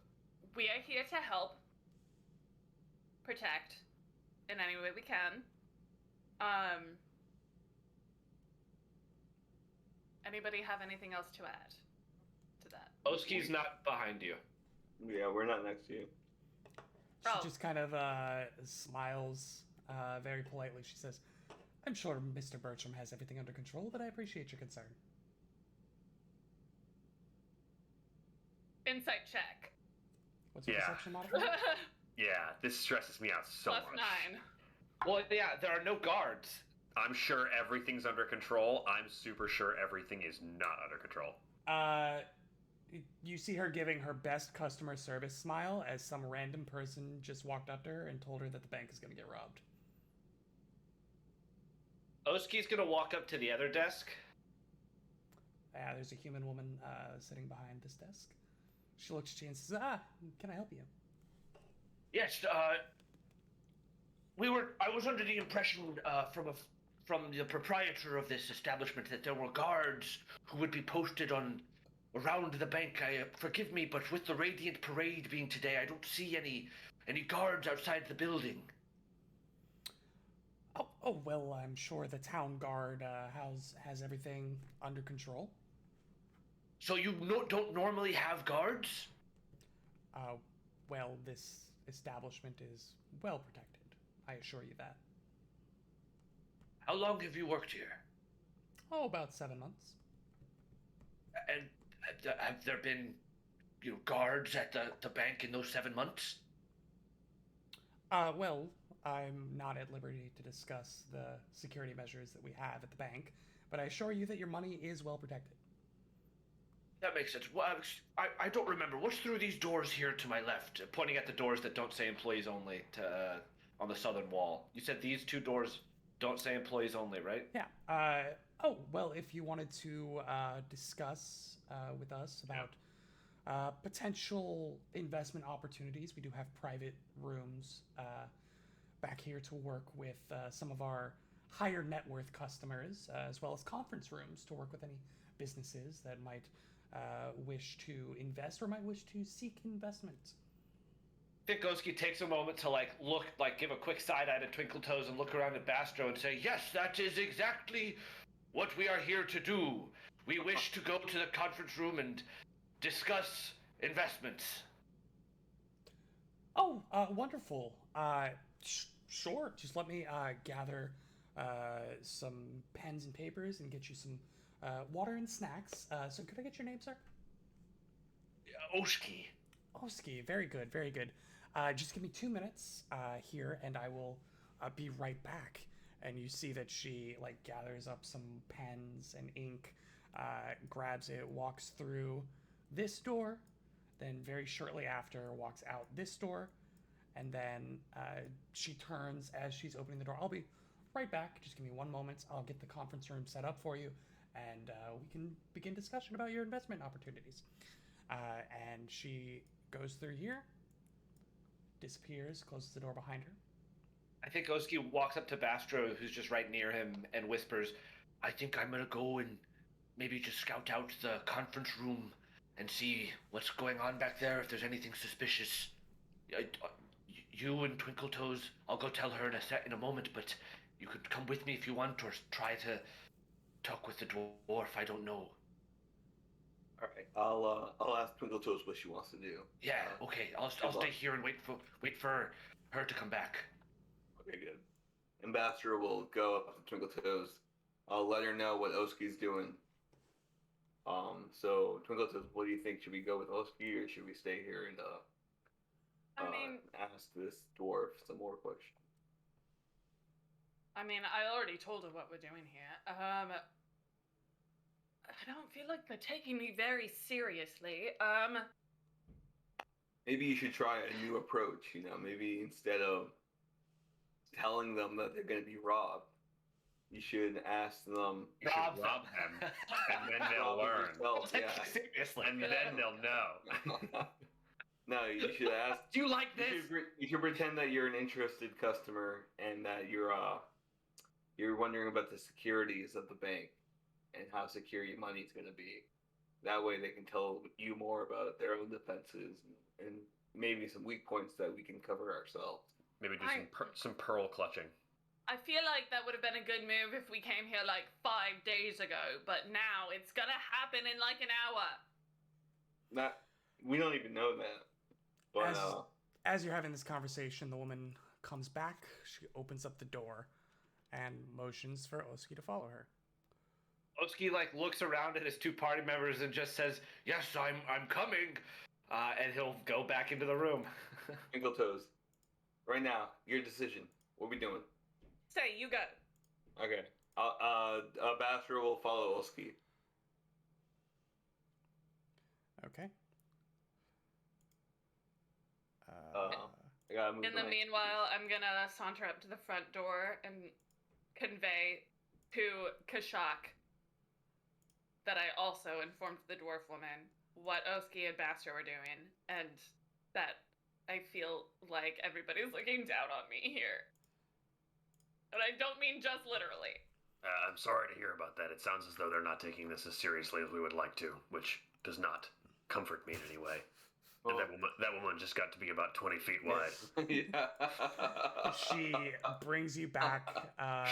we are here to help protect in any way we can. Anybody have anything else to add to that? Oski's not behind you. Yeah, we're not next to you. She Oh. just kind of smiles very politely. She says, "I'm sure Mr. Bertram has everything under control, but I appreciate your concern." Insight check. What's your Yeah. perception modifier? Yeah, this stresses me out so Plus much. 9. Well, yeah, there are no guards. I'm sure everything's under control. I'm super sure everything is not under control. You see her giving her best customer service smile as some random person just walked up to her and told her that the bank is going to get robbed. Oski's gonna walk up to the other desk. There's a human woman sitting behind this desk. She looks at you and says, "Ah, can I help you?" Yes, I was under the impression from the proprietor of this establishment that there were guards who would be posted around the bank. Forgive me, but with the Radiant Parade being today, I don't see any guards outside the building. Oh, well, I'm sure the town guard has everything under control. So you don't normally have guards? Well, this establishment is well protected. I assure you that. How long have you worked here? Oh, about 7 months. And have there been, guards at the bank in those 7 months? Well, I'm not at liberty to discuss the security measures that we have at the bank, but I assure you that your money is well protected. That makes sense. Well, I don't remember. What's through these doors here to my left? Pointing at the doors that don't say employees only on the southern wall. You said these 2 doors don't say employees only, right? Yeah. Oh, well, if you wanted to discuss with us about potential investment opportunities, we do have private rooms back here to work with some of our higher net worth customers, as well as conference rooms to work with any businesses that might wish to invest or might wish to seek investment. I think Oski takes a moment to give a quick side eye to Twinkle Toes and look around at Bastro and say, Yes, that is exactly what we are here to do. We wish to go to the conference room and discuss investments. Oh, wonderful. Sure. Just let me gather some pens and papers and get you some water and snacks. So could I get your name, sir? Oski. Oski. Very good, very good. Just give me 2 minutes here, and I will be right back. And you see that she gathers up some pens and ink, grabs it, walks through this door, then very shortly after walks out this door, and then she turns as she's opening the door. I'll be right back. Just give me one moment. I'll get the conference room set up for you, and we can begin discussion about your investment opportunities. And she goes through here, disappears, closes the door behind her. I think Oski walks up to Bastro, who's just right near him, and whispers, I think I'm gonna go and maybe just scout out the conference room and see what's going on back there, if there's anything suspicious. You and Twinkle Toes, I'll go tell her in a moment, but you could come with me if you want, or try to talk with the dwarf. I don't know. All right, I'll ask Twinkle Toes what she wants to do. Yeah, okay. I'll stay here and wait for her to come back. Okay, good. Ambassador will go up to Twinkle Toes. I'll let her know what Oski's doing. So Twinkle Toes, what do you think? Should we go with Oski or should we stay here and ask this dwarf some more questions? I mean, I already told her what we're doing here. I don't feel like they're taking me very seriously. Maybe you should try a new approach. Maybe instead of telling them that they're going to be robbed, you should ask them. You should rob them, and then they'll learn. Yourself, yeah. Seriously. And then they'll know. No, you should ask. Do you like this? You should pretend that you're an interested customer and that you're wondering about the securities of the bank and how secure your money is going to be. That way, they can tell you more about their own defenses and maybe some weak points that we can cover ourselves. Maybe do some pearl clutching. I feel like that would have been a good move if we came here like 5 days ago, but now it's gonna happen in like an hour. We don't even know that. But As you're having this conversation, the woman comes back. She opens up the door and motions for Oski to follow her. Oski looks around at his two party members and just says, "Yes, I'm coming," and he'll go back into the room. Twinkle Toes, right now, your decision. What are we doing? Say, you go. Okay. Bastro will follow Oski. Okay. I gotta move In the meanwhile, I'm gonna saunter up to the front door and convey to Kashak that I also informed the dwarf woman what Oski and Bastro were doing, and that I feel like everybody's looking down on me here. And I don't mean just literally. I'm sorry to hear about that. It sounds as though they're not taking this as seriously as we would like to, which does not comfort me in any way. And that woman just got to be about 20 feet wide. Yeah. She brings you back.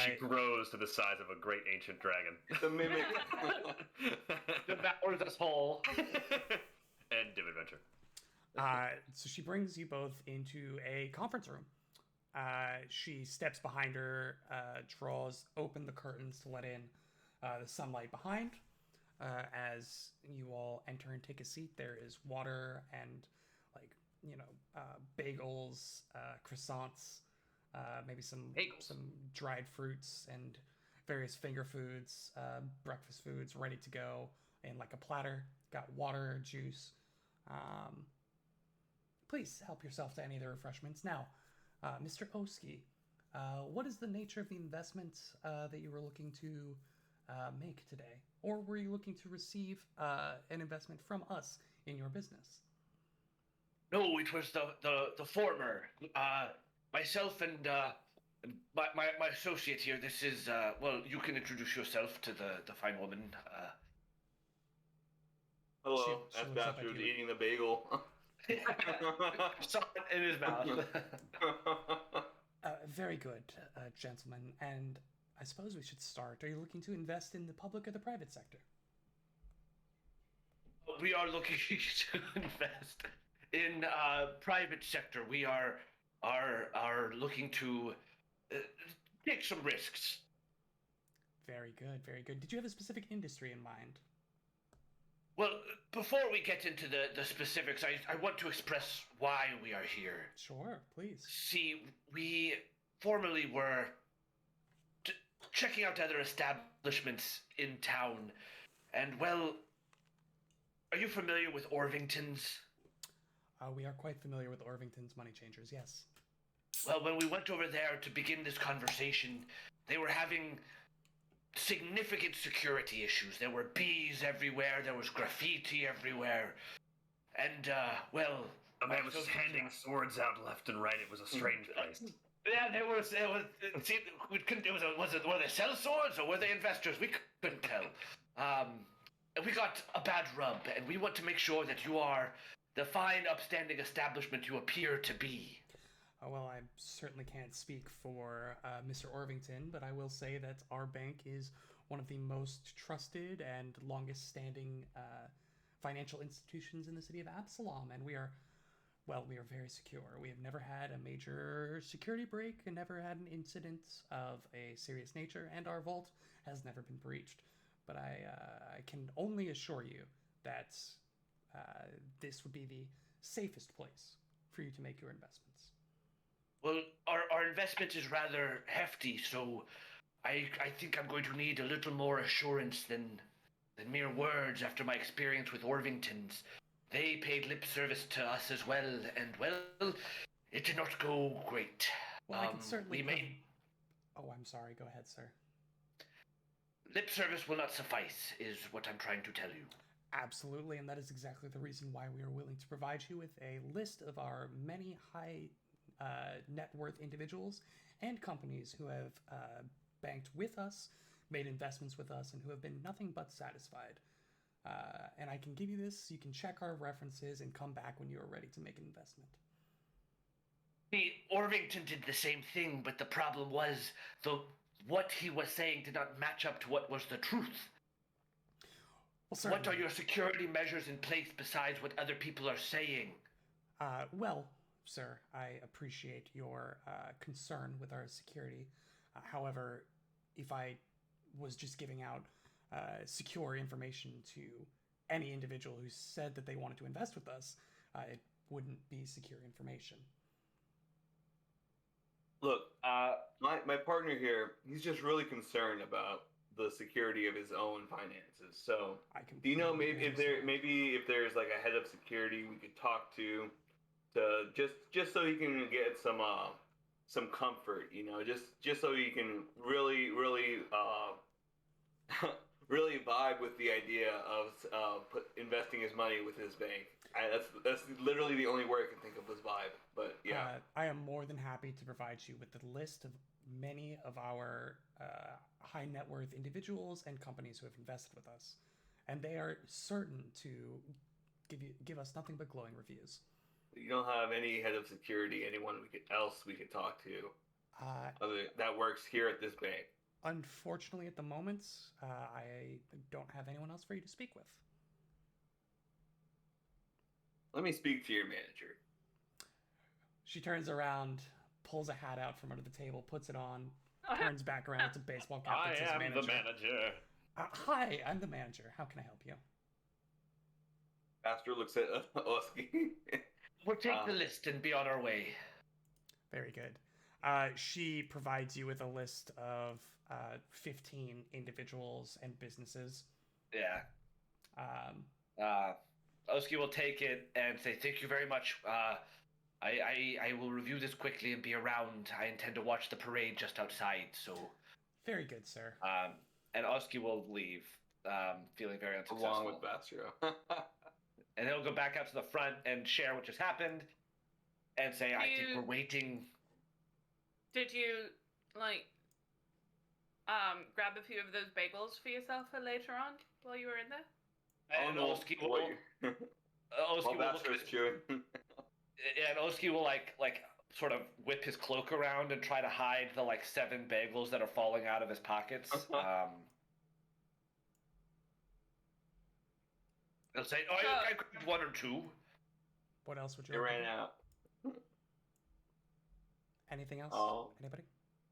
She grows to the size of a great ancient dragon. The mimic. Devours us whole. End of adventure. So she brings you both into a conference room. She steps behind her, draws open the curtains to let in the sunlight behind. As you all enter and take a seat, there is water and bagels, croissants, maybe some dried fruits and various finger foods, breakfast foods ready to go in like a platter. Got water, juice. Please help yourself to any of the refreshments. Now, Mr. Oski, what is the nature of the investment that you were looking to make today? Or were you looking to receive an investment from us in your business? No, it was the former. Myself and my associate here. This is you can introduce yourself to the fine woman. Hello, She as looks up Bastro at was you. eating the bagel. Saw it in his mouth. Very good, gentlemen. And I suppose we should start. Are you looking to invest in the public or the private sector? We are looking to invest in private sector. We are looking to take some risks. Very good, very good. Did you have a specific industry in mind? Well, before we get into the specifics, I want to express why we are here. Sure, please. See, we formerly were checking out other establishments in town, and well, are you familiar with Orvington's? We are quite familiar with Orvington's money changers, yes. Well, when we went over there to begin this conversation, they were having significant security issues. There were bees everywhere, there was graffiti everywhere. And, well... A man was handing swords out left and right. It was a strange place. Yeah, were they sell swords or were they investors? We couldn't tell. We got a bad rub, and we want to make sure that you are the fine, upstanding establishment you appear to be. Well, I certainly can't speak for Mr. Orvington, but I will say that our bank is one of the most trusted and longest-standing financial institutions in the city of Absalom, and we are very secure. We have never had a major security break and never had an incident of a serious nature, and our vault has never been breached. But I can only assure you that this would be the safest place for you to make your investments. Well, our investment is rather hefty, so I think I'm going to need a little more assurance than mere words after my experience with Orvington's. They paid lip service to us as well, and, well, it did not go great. Well, I can certainly... Oh, I'm sorry. Go ahead, sir. Lip service will not suffice, is what I'm trying to tell you. Absolutely, and that is exactly the reason why we are willing to provide you with a list of our many high net worth individuals and companies who have banked with us, made investments with us, and who have been nothing but satisfied. And I can give you this, you can check our references and come back when you are ready to make an investment. Orvington did the same thing, but the problem was what he was saying did not match up to what was the truth. Well, what are your security measures in place besides what other people are saying? Well, sir, I appreciate your concern with our security. However, if I was just giving out secure information to any individual who said that they wanted to invest with us, it wouldn't be secure information. Look, my partner here, he's just really concerned about the security of his own finances. So, do you know maybe if there's like a head of security we could talk to just so he can get some comfort, you know, just so he can really really vibe with the idea of investing his money with his bank. That's literally the only word I can think of was vibe. But yeah, I am more than happy to provide you with the list of many of our high net worth individuals and companies who have invested with us, and they are certain to give us nothing but glowing reviews. You don't have any head of security, anyone else we could talk to that works here at this bank? Unfortunately, at the moment, I don't have anyone else for you to speak with. Let me speak to your manager. She turns around, pulls a hat out from under the table, puts it on, turns back around. It's a baseball cap. I am the manager. Hi, I'm the manager. How can I help you? Astro looks at Oski. We'll take the list and be on our way. Very good. She provides you with a list of 15 individuals and businesses. Yeah. Oski will take it and say, "Thank you very much. I will review this quickly and be around. I intend to watch the parade just outside, so..." Very good, sir. And Oski will leave, feeling very unsuccessful. Along with Bastro. And he'll go back out to the front and share what just happened and say, "I think we're waiting." Did you, grab a few of those bagels for yourself for later on while you were in there? And Oski will look at chewing. And Oski will sort of whip his cloak around and try to hide the 7 bagels that are falling out of his pockets. He'll say, I grabbed 1 or 2. What else would you? It ran out. Anything else? Anybody?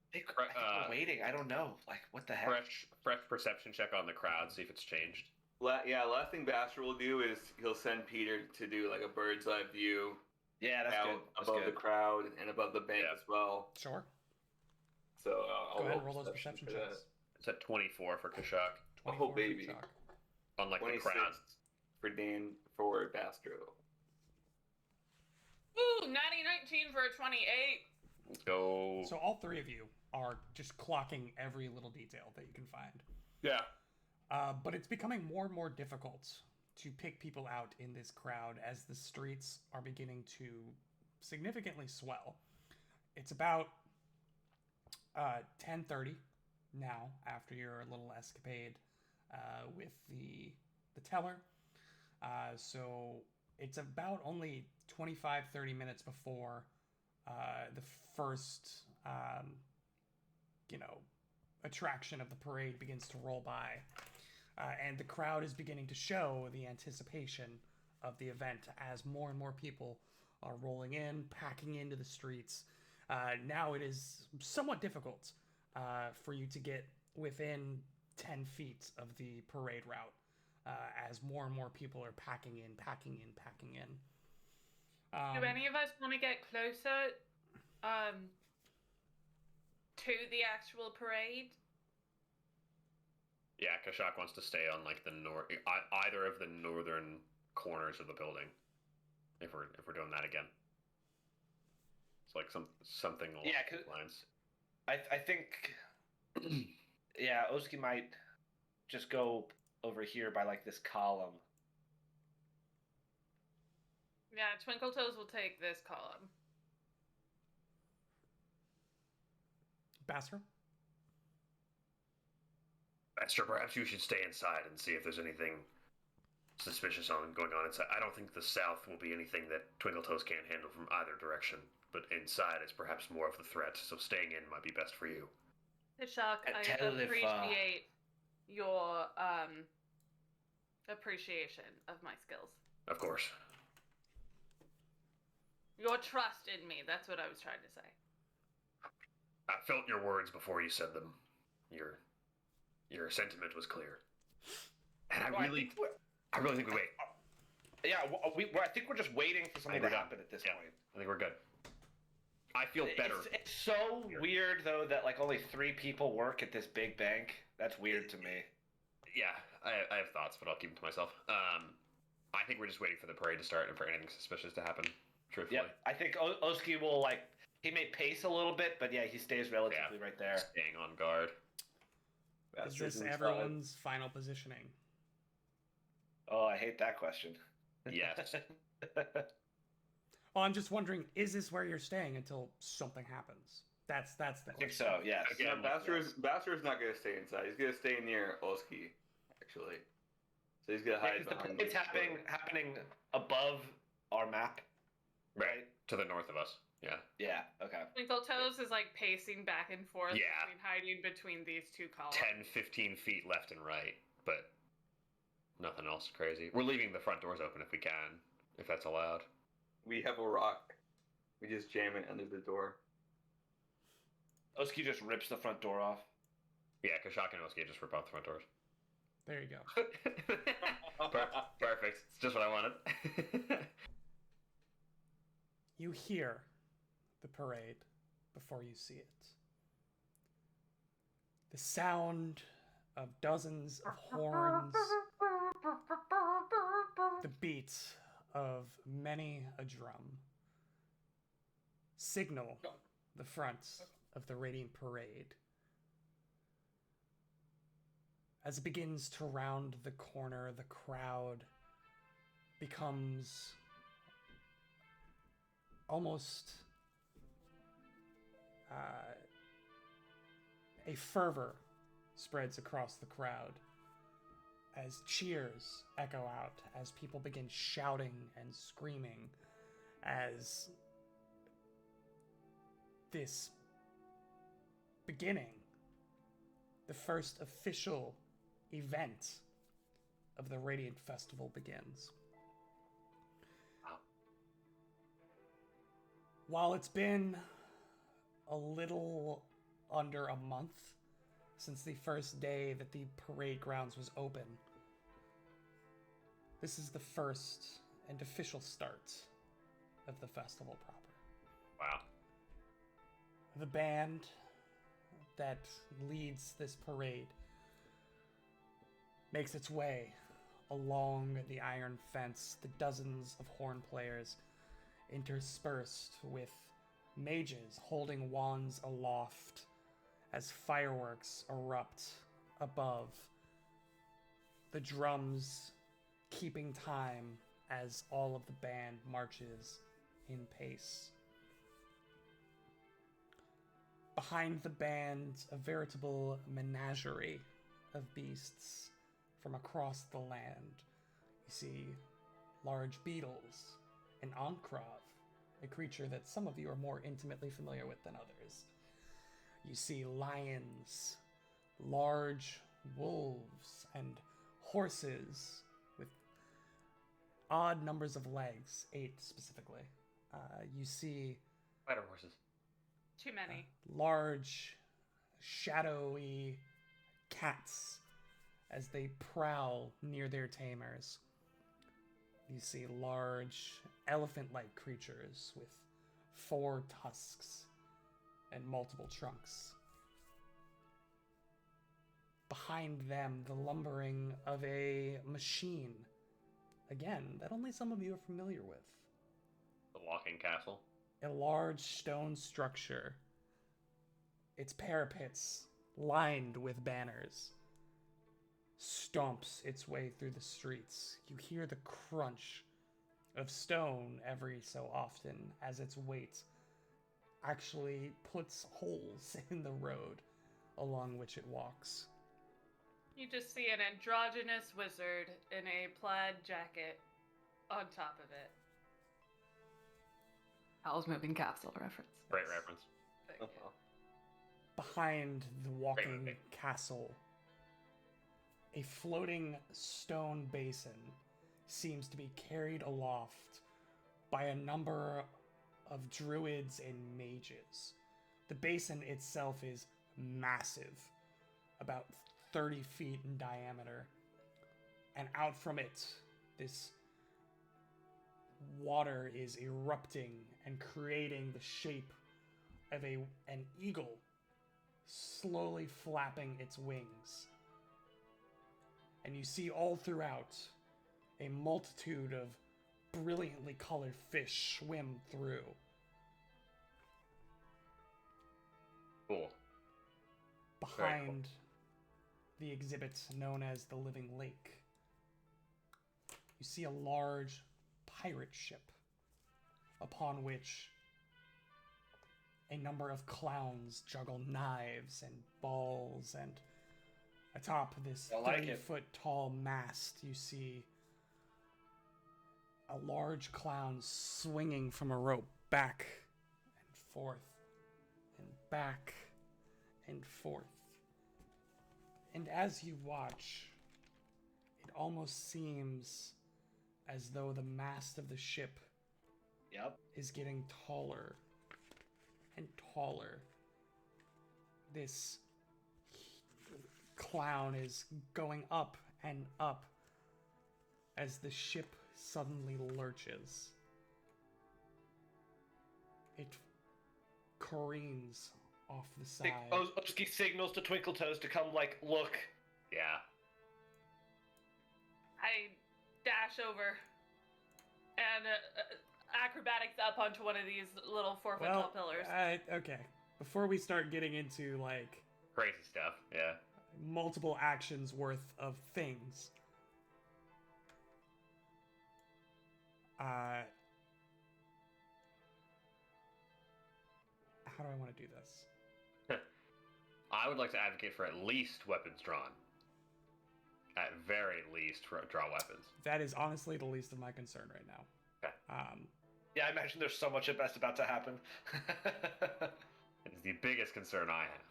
I think we're waiting. I don't know. What the heck? Fresh perception check on the crowd, see if it's changed. Last thing Bastro will do is he'll send Peter to do a bird's eye view. Yeah, that's good. Above the crowd and above the bank as well. Sure. So go ahead and roll those perception checks. It's at 24 for Kashak. Oh baby. Unlike the crowd. For Bastro. Ooh, 19 for a 28. Let's go. So all three of you are just clocking every little detail that you can find. Yeah. But it's becoming more and more difficult to pick people out in this crowd as the streets are beginning to significantly swell. It's about 10:30 now after your little escapade with the teller. So it's about only 25-30 minutes before the first attraction of the parade begins to roll by. And the crowd is beginning to show the anticipation of the event as more and more people are rolling in, packing into the streets. Now it is somewhat difficult for you to get within 10 feet of the parade route as more and more people are packing in. Do any of us want to get closer to the actual parade? Yeah, Kashak wants to stay on like the either of the northern corners of the building. If we're doing that again, it's like something along those lines. I think, yeah, Oski might just go over here by like this column. Yeah, Twinkle Toes will take this column. Basra? Master, perhaps you should stay inside and see if there's anything suspicious going on inside. I don't think the south will be anything that Twinkletoes can't handle from either direction, but inside is perhaps more of the threat, so staying in might be best for you. Kashak, I appreciate your appreciation of my skills. Of course. Your trust in me, that's what I was trying to say. I felt your words before you said them. Your sentiment was clear. And I really think we wait. Yeah, I think we're just waiting for something to happen at this point. I think we're good. I feel better. It's so weird, though, that like only 3 people work at this big bank. That's weird to me. Yeah, I have thoughts, but I'll keep them to myself. I think we're just waiting for the parade to start and for anything suspicious to happen, truthfully. Yep, I think Oski will, like, he may pace a little bit, but yeah, he stays relatively right there. Staying on guard. Is this everyone's final positioning? Oh, I hate that question. Yes. Well, I'm just wondering, is this where you're staying until something happens? That's the question. I think so, yes. Again, Basra's not going to stay inside. He's going to stay near Oski, actually. So he's going to hide behind. It's happening above our map, right? To the north of us. Yeah. Yeah, okay. Twinkle Toes is like pacing back and forth Yeah. hiding between these two columns. 10-15 feet left and right, but nothing else crazy. We're leaving the front doors open if we can, if that's allowed. We have a rock. We just jam it under the door. Oski just rips the front door off. Yeah, Kashak and Oski just rip off the front doors. There you go. Perfect. It's just what I wanted. You hear the parade before you see it. The sound of dozens of horns, the beat of many a drum signal the front of the Radiant Parade. As it begins to round the corner, the crowd becomes almost a fervor spreads across the crowd as cheers echo out, as people begin shouting and screaming, as this beginning, the first official event of the Radiant Festival begins. While it's been a little under a month since the first day that the parade grounds was open, this is the first and official start of the festival proper. Wow. The band that leads this parade makes its way along the iron fence, the dozens of horn players interspersed with mages holding wands aloft as fireworks erupt above, the drums keeping time as all of the band marches in pace. Behind the band, a veritable menagerie of beasts from across the land. You see large beetles, an Ankrav, a creature that some of you are more intimately familiar with than others. You see lions, large wolves, and horses with odd numbers of legs, 8 specifically. You see Spider horses. Too many. large, shadowy cats as they prowl near their tamers. You see large, elephant-like creatures with 4 tusks and multiple trunks. Behind them, the lumbering of a machine, again, that only some of you are familiar with. The walking castle. A large stone structure, its parapets lined with banners, stomps its way through the streets. You hear the crunch of stone every so often as its weight actually puts holes in the road along which it walks. You just see an androgynous wizard in a plaid jacket on top of it. Howl's Moving Castle reference. Great reference. Thank you. Behind the walking Great. castle, a floating stone basin seems to be carried aloft by a number of druids and mages. The basin itself is massive, about 30 feet in diameter, and out from it, this water is erupting and creating the shape of an eagle slowly flapping its wings. And you see all throughout a multitude of brilliantly colored fish swim through. Cool. Behind the exhibit known as the Living Lake, you see a large pirate ship upon which a number of clowns juggle knives and balls, and atop this I like it. 30-foot tall mast you see a large clown swinging from a rope back and forth and back and forth. And as you watch, it almost seems as though the mast of the ship Yep. is getting taller and taller. This clown is going up and up as the ship suddenly lurches. It careens off the side. Oski signals to Twinkle Toes to come, look. Yeah. I dash over and acrobatics up onto one of these little 4-foot tall pillars. Okay. Before we start getting into, Crazy stuff. Yeah. multiple actions worth of things, how do I want to do this? I would like to advocate for at least weapons drawn. At very least, draw weapons. That is honestly the least of my concern right now. Okay. Yeah, I imagine there's so much of that's about to happen. It is the biggest concern I have.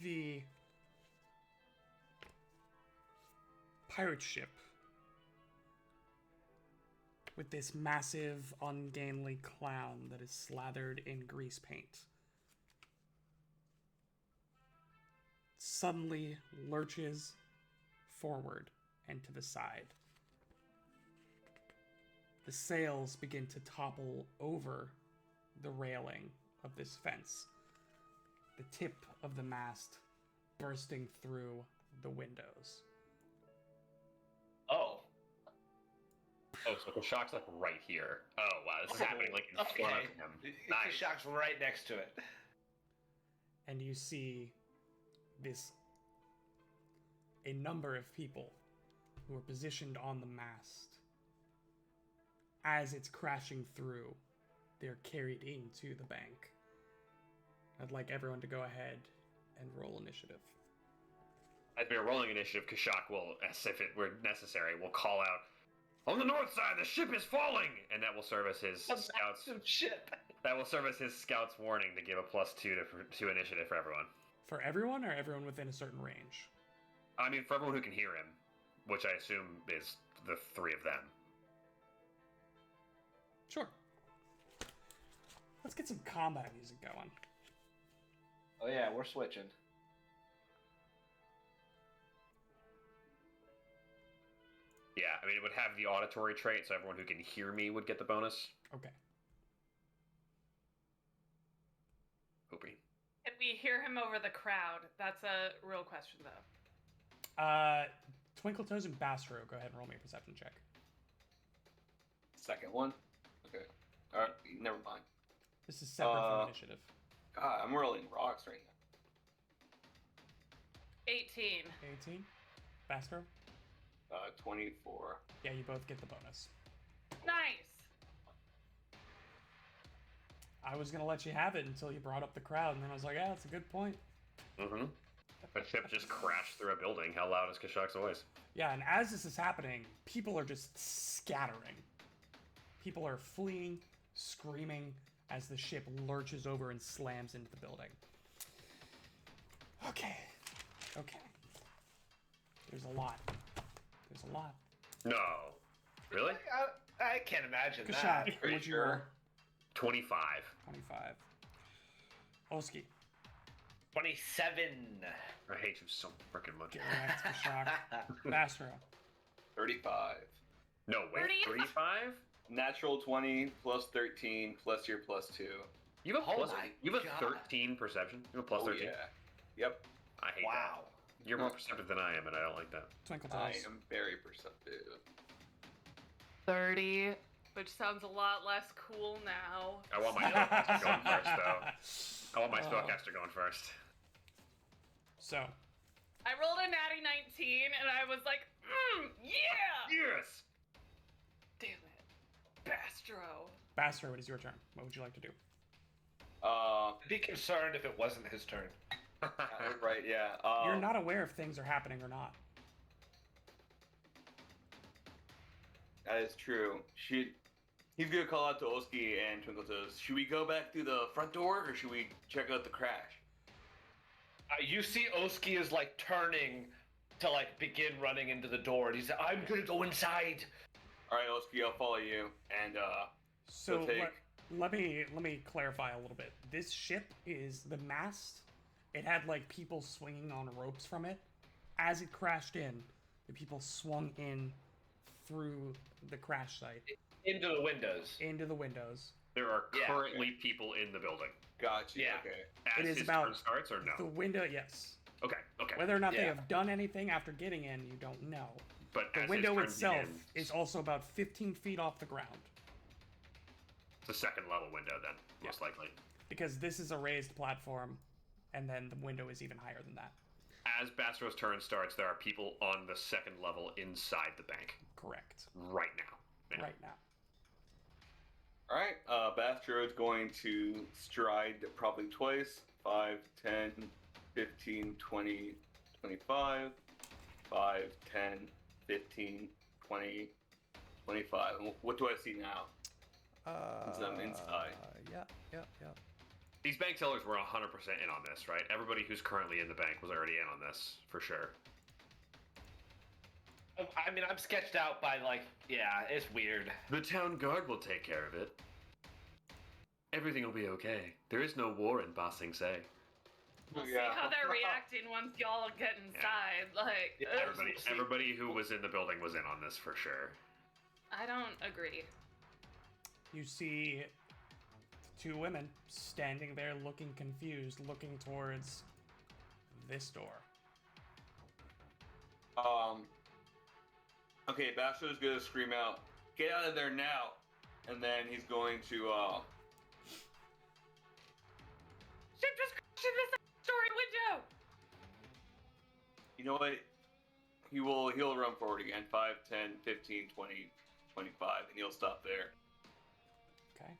The pirate ship with this massive, ungainly clown that is slathered in grease paint suddenly lurches forward and to the side. The sails begin to topple over the railing of this fence, the tip of the mast bursting through the windows. Oh. Oh, so Kashak's like right here. Oh wow, this is happening like in front of him. Nice. Kashak's right next to it. And you see a number of people who are positioned on the mast. As it's crashing through, they're carried into the bank. I'd like everyone to go ahead and roll initiative. As we are rolling initiative, Kashak will, as if it were necessary, will call out, "On the north side, the ship is falling!" And that will serve as his scouts. Ship. That will serve as his scouts' warning to give a +2 to initiative for everyone. For everyone, or everyone within a certain range? I mean, for everyone who can hear him, which I assume is the 3 of them. Sure. Let's get some combat music going. Oh yeah, we're switching. Yeah, I mean, it would have the auditory trait, so everyone who can hear me would get the bonus. Okay. Hoopy. Can we hear him over the crowd? That's a real question, though. Twinkle Toes and Bastro, go ahead and roll me a perception check. Second one. Okay. All right. Never mind. This is separate from initiative. God, I'm rolling rocks right now. 18. 18. Bastro? 24. Yeah, you both get the bonus. Nice. I was gonna let you have it until you brought up the crowd, and then I was like, yeah, that's a good point. Mm-hmm. A ship just crashed through a building. How loud is Kashak's voice? Yeah, and as this is happening, people are just scattering. People are fleeing, screaming, as the ship lurches over and slams into the building. Okay. There's a lot. No. Really? I can't imagine Kashak, that. what'd you roll? 25. 25. Oski, 27. I hate you so freaking much. get wrecked, Kashak. Bastro, 35. No, wait, 35? 35? Natural 20 plus 13 plus your +2. You have a Oh plus. my You have a God. 13 perception. You have a plus Oh 13. yeah. Yep. I hate Wow. that. You're more perceptive than I am, and I don't like that. Twinkle I Toes. am very perceptive. 30. Which sounds a lot less cool now. I want my spellcaster going first, though. I want my spellcaster going first. So, I rolled a natty 19, and I was like, yeah! Yes. Damn it. Bastro. Bastro, it is your turn. What would you like to do? I'd be concerned if it wasn't his turn. Right, yeah. You're not aware if things are happening or not. That is true. He's gonna call out to Oski and Twinkle Toes. Should we go back through the front door, or should we check out the crash? You see Oski is like turning to like begin running into the door, and he's like, "I'm gonna go inside." All right, Oski, I'll follow you. And So take- let me clarify a little bit. This ship is the mast. It had like people swinging on ropes from it. As it crashed in, the people swung in through the crash site Into the windows. into the windows. There are Yeah, currently people in the building. gotcha. Yeah. Okay. As It is his about turn starts, or no? The window, yes. Okay. Whether or not they Yeah. have done anything after getting in, you don't know. But The as his window turn itself begins, is also about 15 feet off the ground, it's a second level window, then most likely. because this is a raised platform, and then the window is even higher than that. As Bastro's turn starts, there are people on the second level inside the bank Correct. right now. Yeah. Right now. All right. Bastro is going to stride probably twice. 5, 10, 15, 20, 25. 5, 10, 15, 20, 25. And what do I see now? Since I'm inside. Yeah. These bank tellers were 100% in on this, right? Everybody who's currently in the bank was already in on this, for sure. I mean, I'm sketched out by like, yeah, it's weird. The town guard will take care of it. Everything will be okay. There is no war in Ba Sing Se. We'll see how they're reacting once y'all get inside. Like, Yeah, ugh. Everybody who was in the building was in on this, for sure. I don't agree. You see two women standing there looking confused, looking towards this door. Okay, Bastro's gonna scream out, Get out of there now. And then he's going to, Ship just crashed in this story window! you know what? He'll run forward again. 5, 10, 15, 20, 25, and he'll stop there. Okay.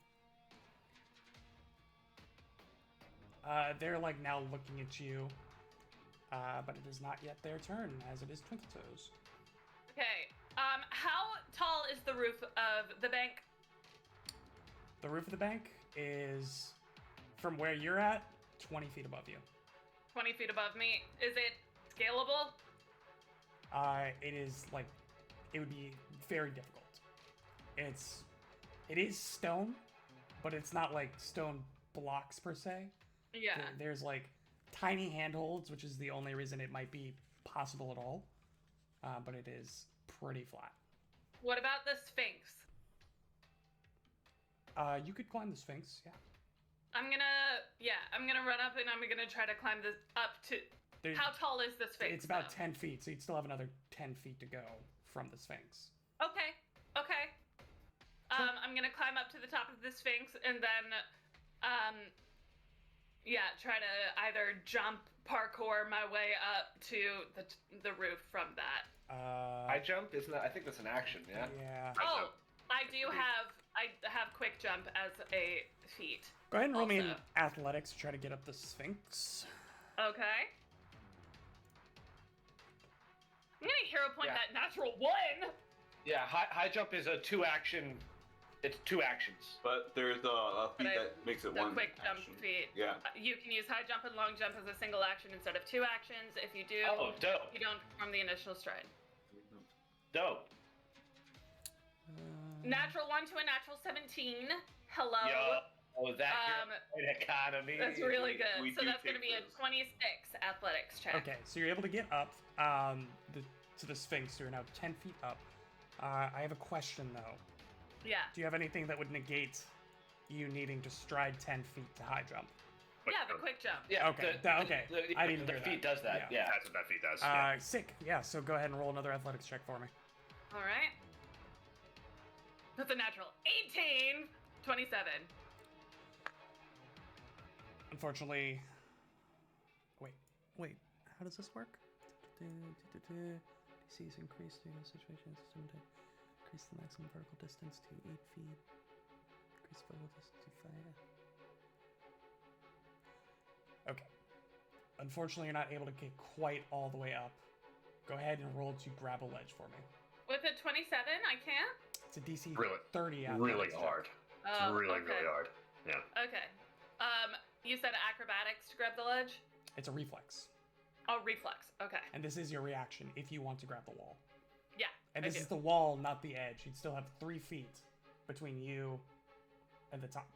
They're like now looking at you, but it is not yet their turn, as it is Twinkle Toes. Okay, how tall is the roof of the bank? The roof of the bank is, from where you're at, 20 feet above you. 20 feet above me. Is it scalable? It is like, it would be very difficult. It is stone, but it's not like stone blocks per se. Yeah. There's like tiny handholds, which is the only reason it might be possible at all. But it is pretty flat. What about the Sphinx? You could climb the Sphinx, yeah. I'm gonna run up and I'm gonna try to climb this up to. There's- How tall is the Sphinx? It's about though? 10 feet, so you'd still have another 10 feet to go from the Sphinx. Okay. Okay. I'm gonna climb up to the top of the Sphinx and then, try to either jump, parkour my way up to the roof from that. High jump? Isn't that? I think that's an action. Yeah. Yeah. Oh, I have quick jump as a feat. Go ahead and roll me in Also. athletics to try to get up the Sphinx. Okay. I'm gonna hero point Yeah. that natural one. Yeah. High jump is a 2-action. It's 2 actions. But there's a feat But that makes it The one quick jump action. feat. Yeah. You can use high jump and long jump as a single action instead of 2 actions. If you do, Oh, dope. you don't perform the initial stride. Dope. Natural 1 to a natural 17. Hello. Yo. Oh, that Um, great economy. That's really good. We So do that's going to take be a those. 26 athletics check. Okay, so you're able to get up to the Sphinx. You're now 10 feet up. I have a question, though. Yeah. Do you have anything that would negate you needing to stride 10 feet to high jump? Yeah, the quick jump. Yeah. Okay, okay. I didn't The hear feat that. does that. Yeah. Yeah. That's what that feat does. yeah. Sick. Yeah, so go ahead and roll another athletics check for me. All right. That's a natural 18. 27. Unfortunately... Wait. How does this work? DC is increased due to situation system to increase the maximum vertical distance to 8 feet. Increase vertical distance to 5. Okay. Unfortunately, you're not able to get quite all the way up. Go ahead and roll to grab a ledge for me. With a 27, I can't? It's a DC Really- 30 really athletics check. hard. It's Oh, really, okay. really hard. Yeah. Okay. You said acrobatics to grab the ledge? It's a reflex. Oh, reflex. Okay. And this is your reaction if you want to grab the wall. Yeah. And I this do. is the wall, not the edge. You'd still have 3 feet between you and the top.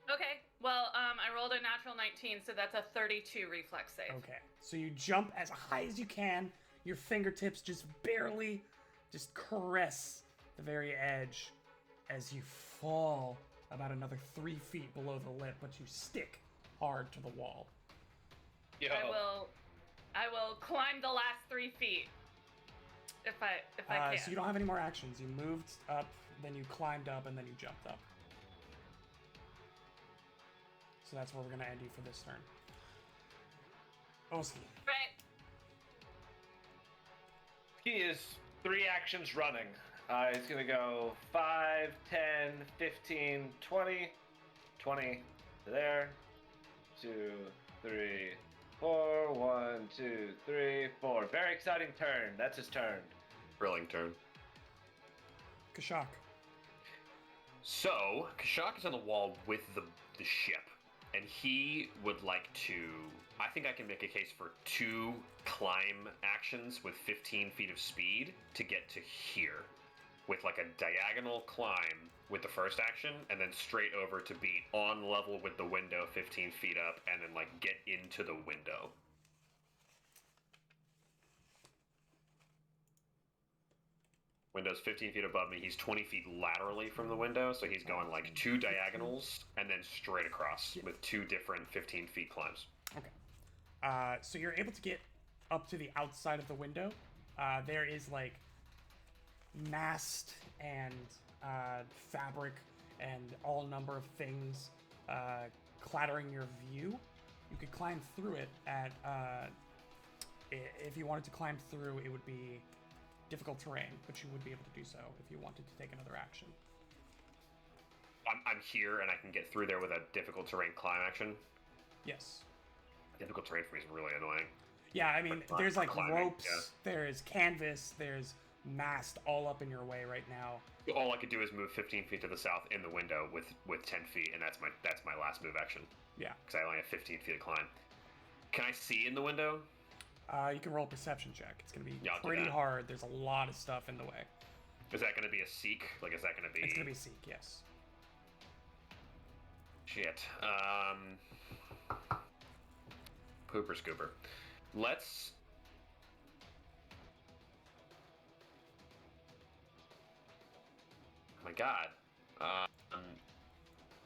Okay. Well, I rolled a natural 19, so that's a 32 reflex save. Okay. So you jump as high as you can. Your fingertips just barely just caress the very edge as you fall about another 3 feet below the lip, but you stick hard to the wall. Yo. I will climb the last 3 feet. If I can. So you don't have any more actions. You moved up, then you climbed up, and then you jumped up. So that's where we're gonna end you for this turn. Oski. Right. He is 3 actions running. He's gonna go 5, 10, 15, 20. 20 to there. 2, 3, 4. 1, 2, 3, 4. Very exciting turn. That's his turn. Thrilling turn. Kashak. So, Kashak is on the wall with the ship, and he would like to... I think I can make a case for 2 climb actions with 15 feet of speed to get to here, with like a diagonal climb with the first action, and then straight over to be on level with the window 15 feet up, and then like get into the window. Window's 15 feet above me. He's 20 feet laterally from the window, so he's going like 2 diagonals and then straight across with 2 different 15 feet climbs. Okay. So you're able to get up to the outside of the window. There is like mast and fabric and all number of things clattering your view. You could climb through it at, if you wanted to climb through, it would be difficult terrain, but you would be able to do so if you wanted to take another action. I'm here and I can get through there with a difficult terrain climb action. Yes. Difficult terrain for me is really annoying. Yeah, I mean, For there's like climbing, ropes, yeah. there's canvas, there's mast all up in your way right now. All I could do is move 15 feet to the south in the window with 10 feet, and that's my last move action. Yeah. Because I only have 15 feet of climb. Can I see in the window? You can roll a perception check. It's going to be Yeah, I'll do pretty that. hard. There's a lot of stuff in the way. Is that going to be a seek? Like, is that going to be... It's going to be seek, yes. Shit. Pooper scooper. Let's... Oh my god.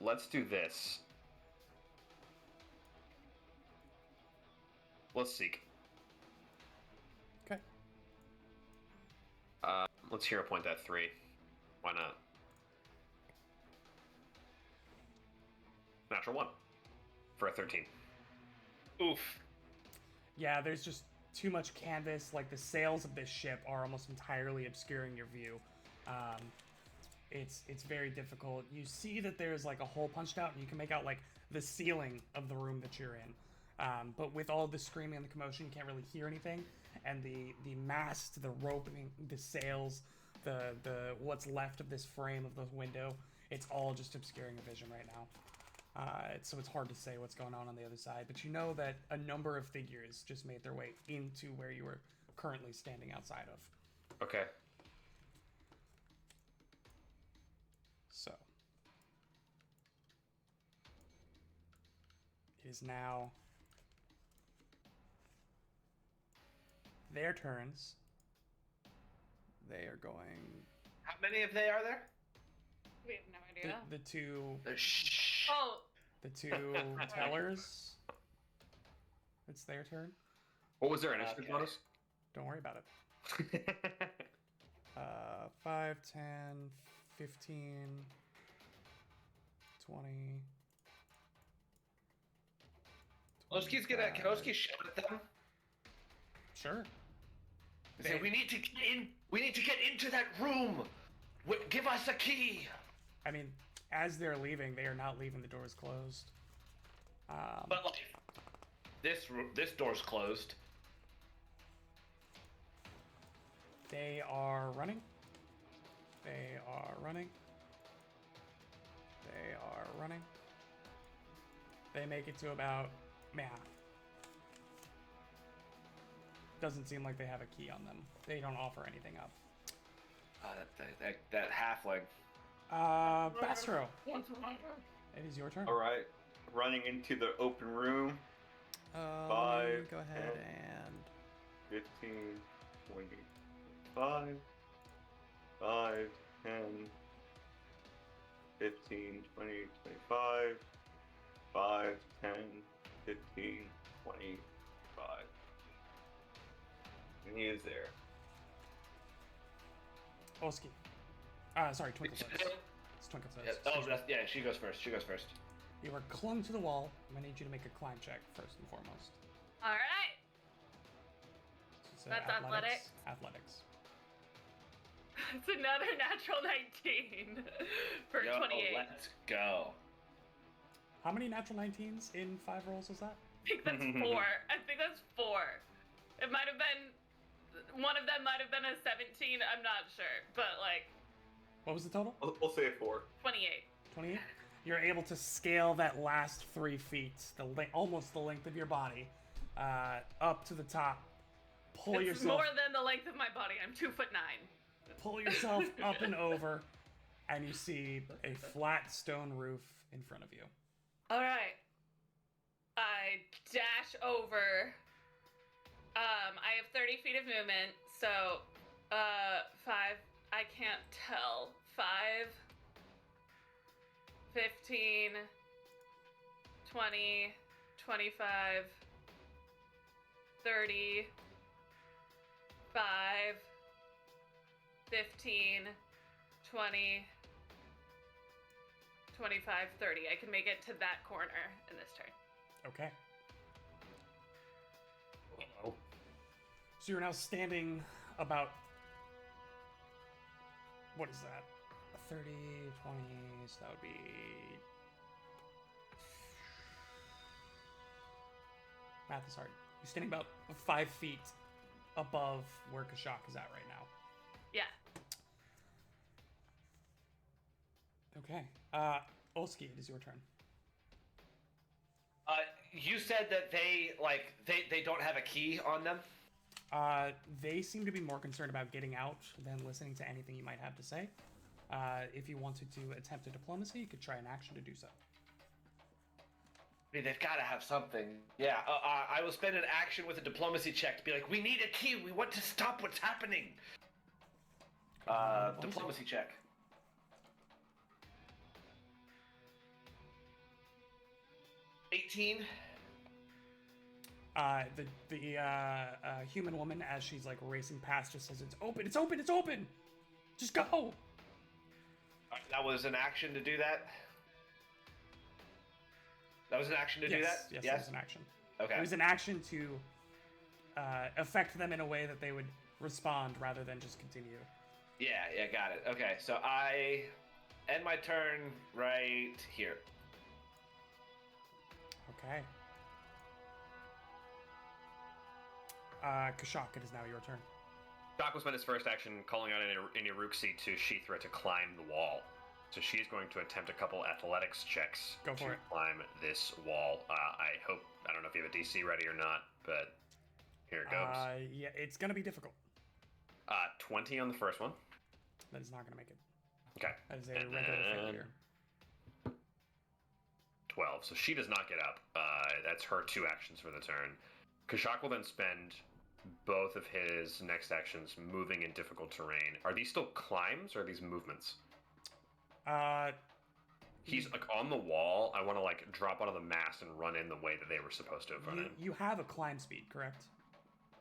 Let's do this. Let's seek. Okay. Let's hero point that 3. Why not? Natural 1 for a 13. Oof. Yeah, there's just too much canvas. Like, the sails of this ship are almost entirely obscuring your view. It's very difficult. You see that there's like a hole punched out, and you can make out like the ceiling of the room that you're in. But with all the screaming and the commotion, you can't really hear anything. And the mast, the roping, the sails, the what's left of this frame of the window, it's all just obscuring your vision right now. So it's hard to say what's going on the other side. But you know that a number of figures just made their way into where you were currently standing outside of. Okay. So it is now their turns. They are going. How many of they are there? We have no idea. The two Shh. Oh, the two tellers. It's their turn. What was their initiative Okay. bonus? Don't worry about it. 5, 10, 15, 20. Oski's gonna. Can Oski shout at them? Sure. Say, we need to get in. We need to get into that room. Give us a key. I mean, as they're leaving, they are not leaving. The doors closed. But like, this door's closed. They are running. They are running. They are running. They make it to about, doesn't seem like they have a key on them. They don't offer anything up. That halfling. Bastro, it is your turn. All right, running into the open room. Let me 5, go ahead 10, and 15, 25, 5, 10, 15, 20, 25, 5, 10, 15, 25. And he is there. Oski. Sorry, Twinkle Toes. It's Twinkle Toes. Yeah, she goes first. She goes first. You are clung to the wall. I'm gonna need you to make a climb check first and foremost. all right. So That's athletics. Athletics. It's another natural 19 for 28. Let's go. How many natural 19s in 5 rolls was that? I think that's 4. I think that's 4. It might have been. One of them might have been a 17. I'm not sure, but like What was the total? We'll say 4. 28. 28. You're able to scale that last 3 feet, almost the length of your body, up to the top. Pull It's yourself. more than the length of my body. I'm 2'9". Pull yourself up and over, and you see a flat stone roof in front of you. All right. I dash over. I have 30 feet of movement, so 5. I can't tell. 5, 15, 20, 25, 30, 5, 15, 20, 25, 30. I can make it to that corner in this turn. Okay. So you're now standing about, what is that? 30, 20, so that would be... Math is hard. You're standing about 5 feet above where Kashak is at right now. Yeah. Okay. Olski, it is your turn. You said that they don't have a key on them. They seem to be more concerned about getting out than listening to anything you might have to say. If you wanted to attempt a diplomacy, you could try an action to do so. I mean, they've got to have something. Yeah, I will spend an action with a diplomacy check to be like, we need a key. We want to stop what's happening. Diplomacy check. $18. The human woman, as she's like racing past, just says, "It's open! It's open! It's open! Just go!" That was an action to do that. That was an action to do that. Yes, that was an action. Okay. It was an action to affect them in a way that they would respond rather than just continue. Yeah, got it. Okay, so I end my turn right here. Okay. Kashak, it is now your turn. Doc will spend his first action calling out Inuruxi to Sheethra to climb the wall. So she's going to attempt a couple athletics checks Go for to it. climb this wall. I don't know if you have a DC ready or not, but here it goes. Yeah, it's gonna be difficult. 20 on the first one. That is not gonna make it. Okay. That is a And regular then failure. 12. So she does not get up. That's her 2 actions for the turn. Kashak will then spend both of his next actions moving in difficult terrain. Are these still climbs or are these movements? He's like on the wall. I want to like drop onto the mast and run in the way that they were supposed to have run in. You have a climb speed, correct?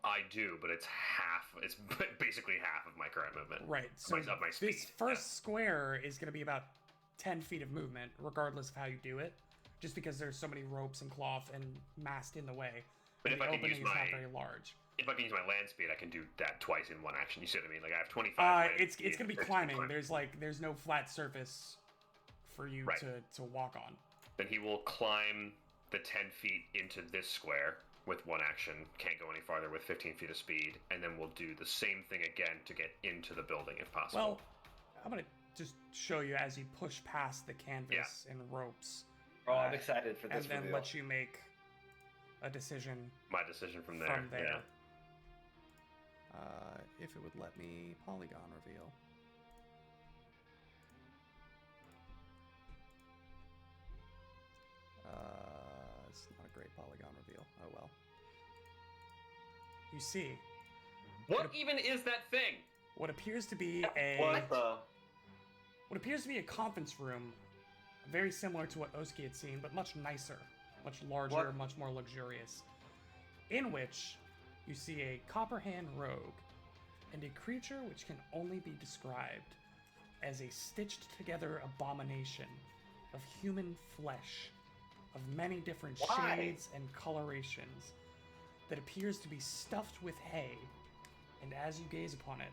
I do, but it's half. It's basically half of my current movement. Right. So of my speed. this first square is going to be about 10 feet of movement, regardless of how you do it, just because there's so many ropes and cloth and mast in the way. But and if the I can opening use is not my- very large. If I can use my land speed, I can do that twice in one action. You see what I mean? Like I have 25. land It's speed gonna be and 15 climbing. There's no flat surface for you Right. to walk on. Then he will climb the 10 feet into this square with one action. Can't go any farther with 15 feet of speed. And then we'll do the same thing again to get into the building if possible. Well, I'm gonna just show you as you push past the canvas and ropes, Oh, I'm excited for this and then reveal. let you make a decision My decision from there. from there. Yeah. If it would let me polygon reveal. It's not a great polygon reveal. Oh well. You see What even is that thing? what appears to be a what appears to be a conference room, very similar to what Oski had seen, but much nicer, much larger, What? much more luxurious, in which you see a Copperhand rogue and a creature which can only be described as a stitched together abomination of human flesh of many different Why? shades and colorations that appears to be stuffed with hay, and as you gaze upon it,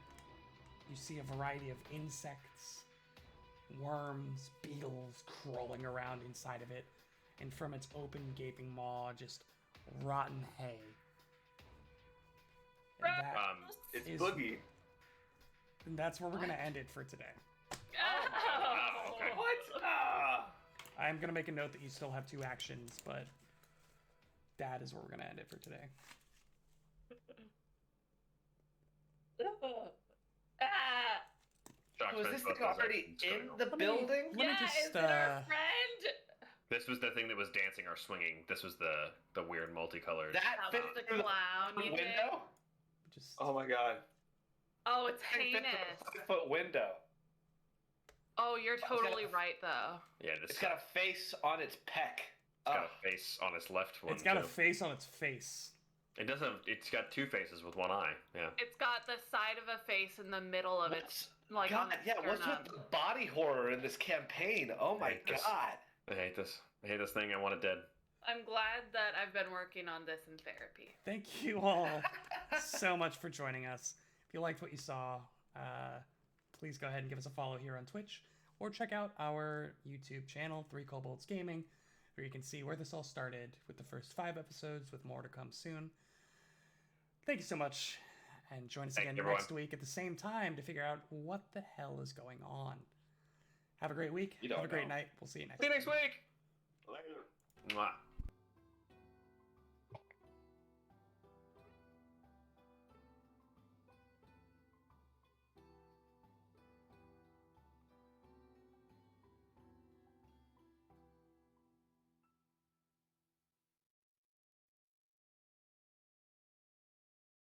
you see a variety of insects, worms, beetles crawling around inside of it, and from its open, gaping maw, just rotten hay. And It's is- Boogie. and that's where we're gonna end it for today. Oh, okay. What? I'm gonna make a note that you still have 2 actions, but that is where we're gonna end it for today. Shock Was spends this both thing those already actions in going the over. building? Let me Yeah, just, is it our friend? This was the thing that was dancing or swinging. This was the weird multicolored. That That fit was the through clown the you did. window? Just Oh my god. Oh, it's That thing fit heinous. through a 5-foot window. Oh, you're got totally a- right, though. Yeah, this It's got a face on its peck. it's got Ugh. a face on its left one. it's got a too. face on its face. It does have. It's got two faces with one eye. Yeah. It's got the side of a face in the middle of its like on God, its yeah, what's sternum. with the body horror in this campaign? Oh my hate this. god. I hate this. I hate this thing. I want it dead. I'm glad that I've been working on this in therapy. Thank you all so much for joining us. If you liked what you saw, please go ahead and give us a follow here on Twitch, or check out our YouTube channel, 3 Kobolds Gaming, where you can see where this all started with the first 5 episodes, with more to come soon. Thank you so much, and join us again next week at the same time to figure out what the hell is going on. Have a great week. You don't Have a great know. night. We'll see you next See you week. next week. Later. Mwah.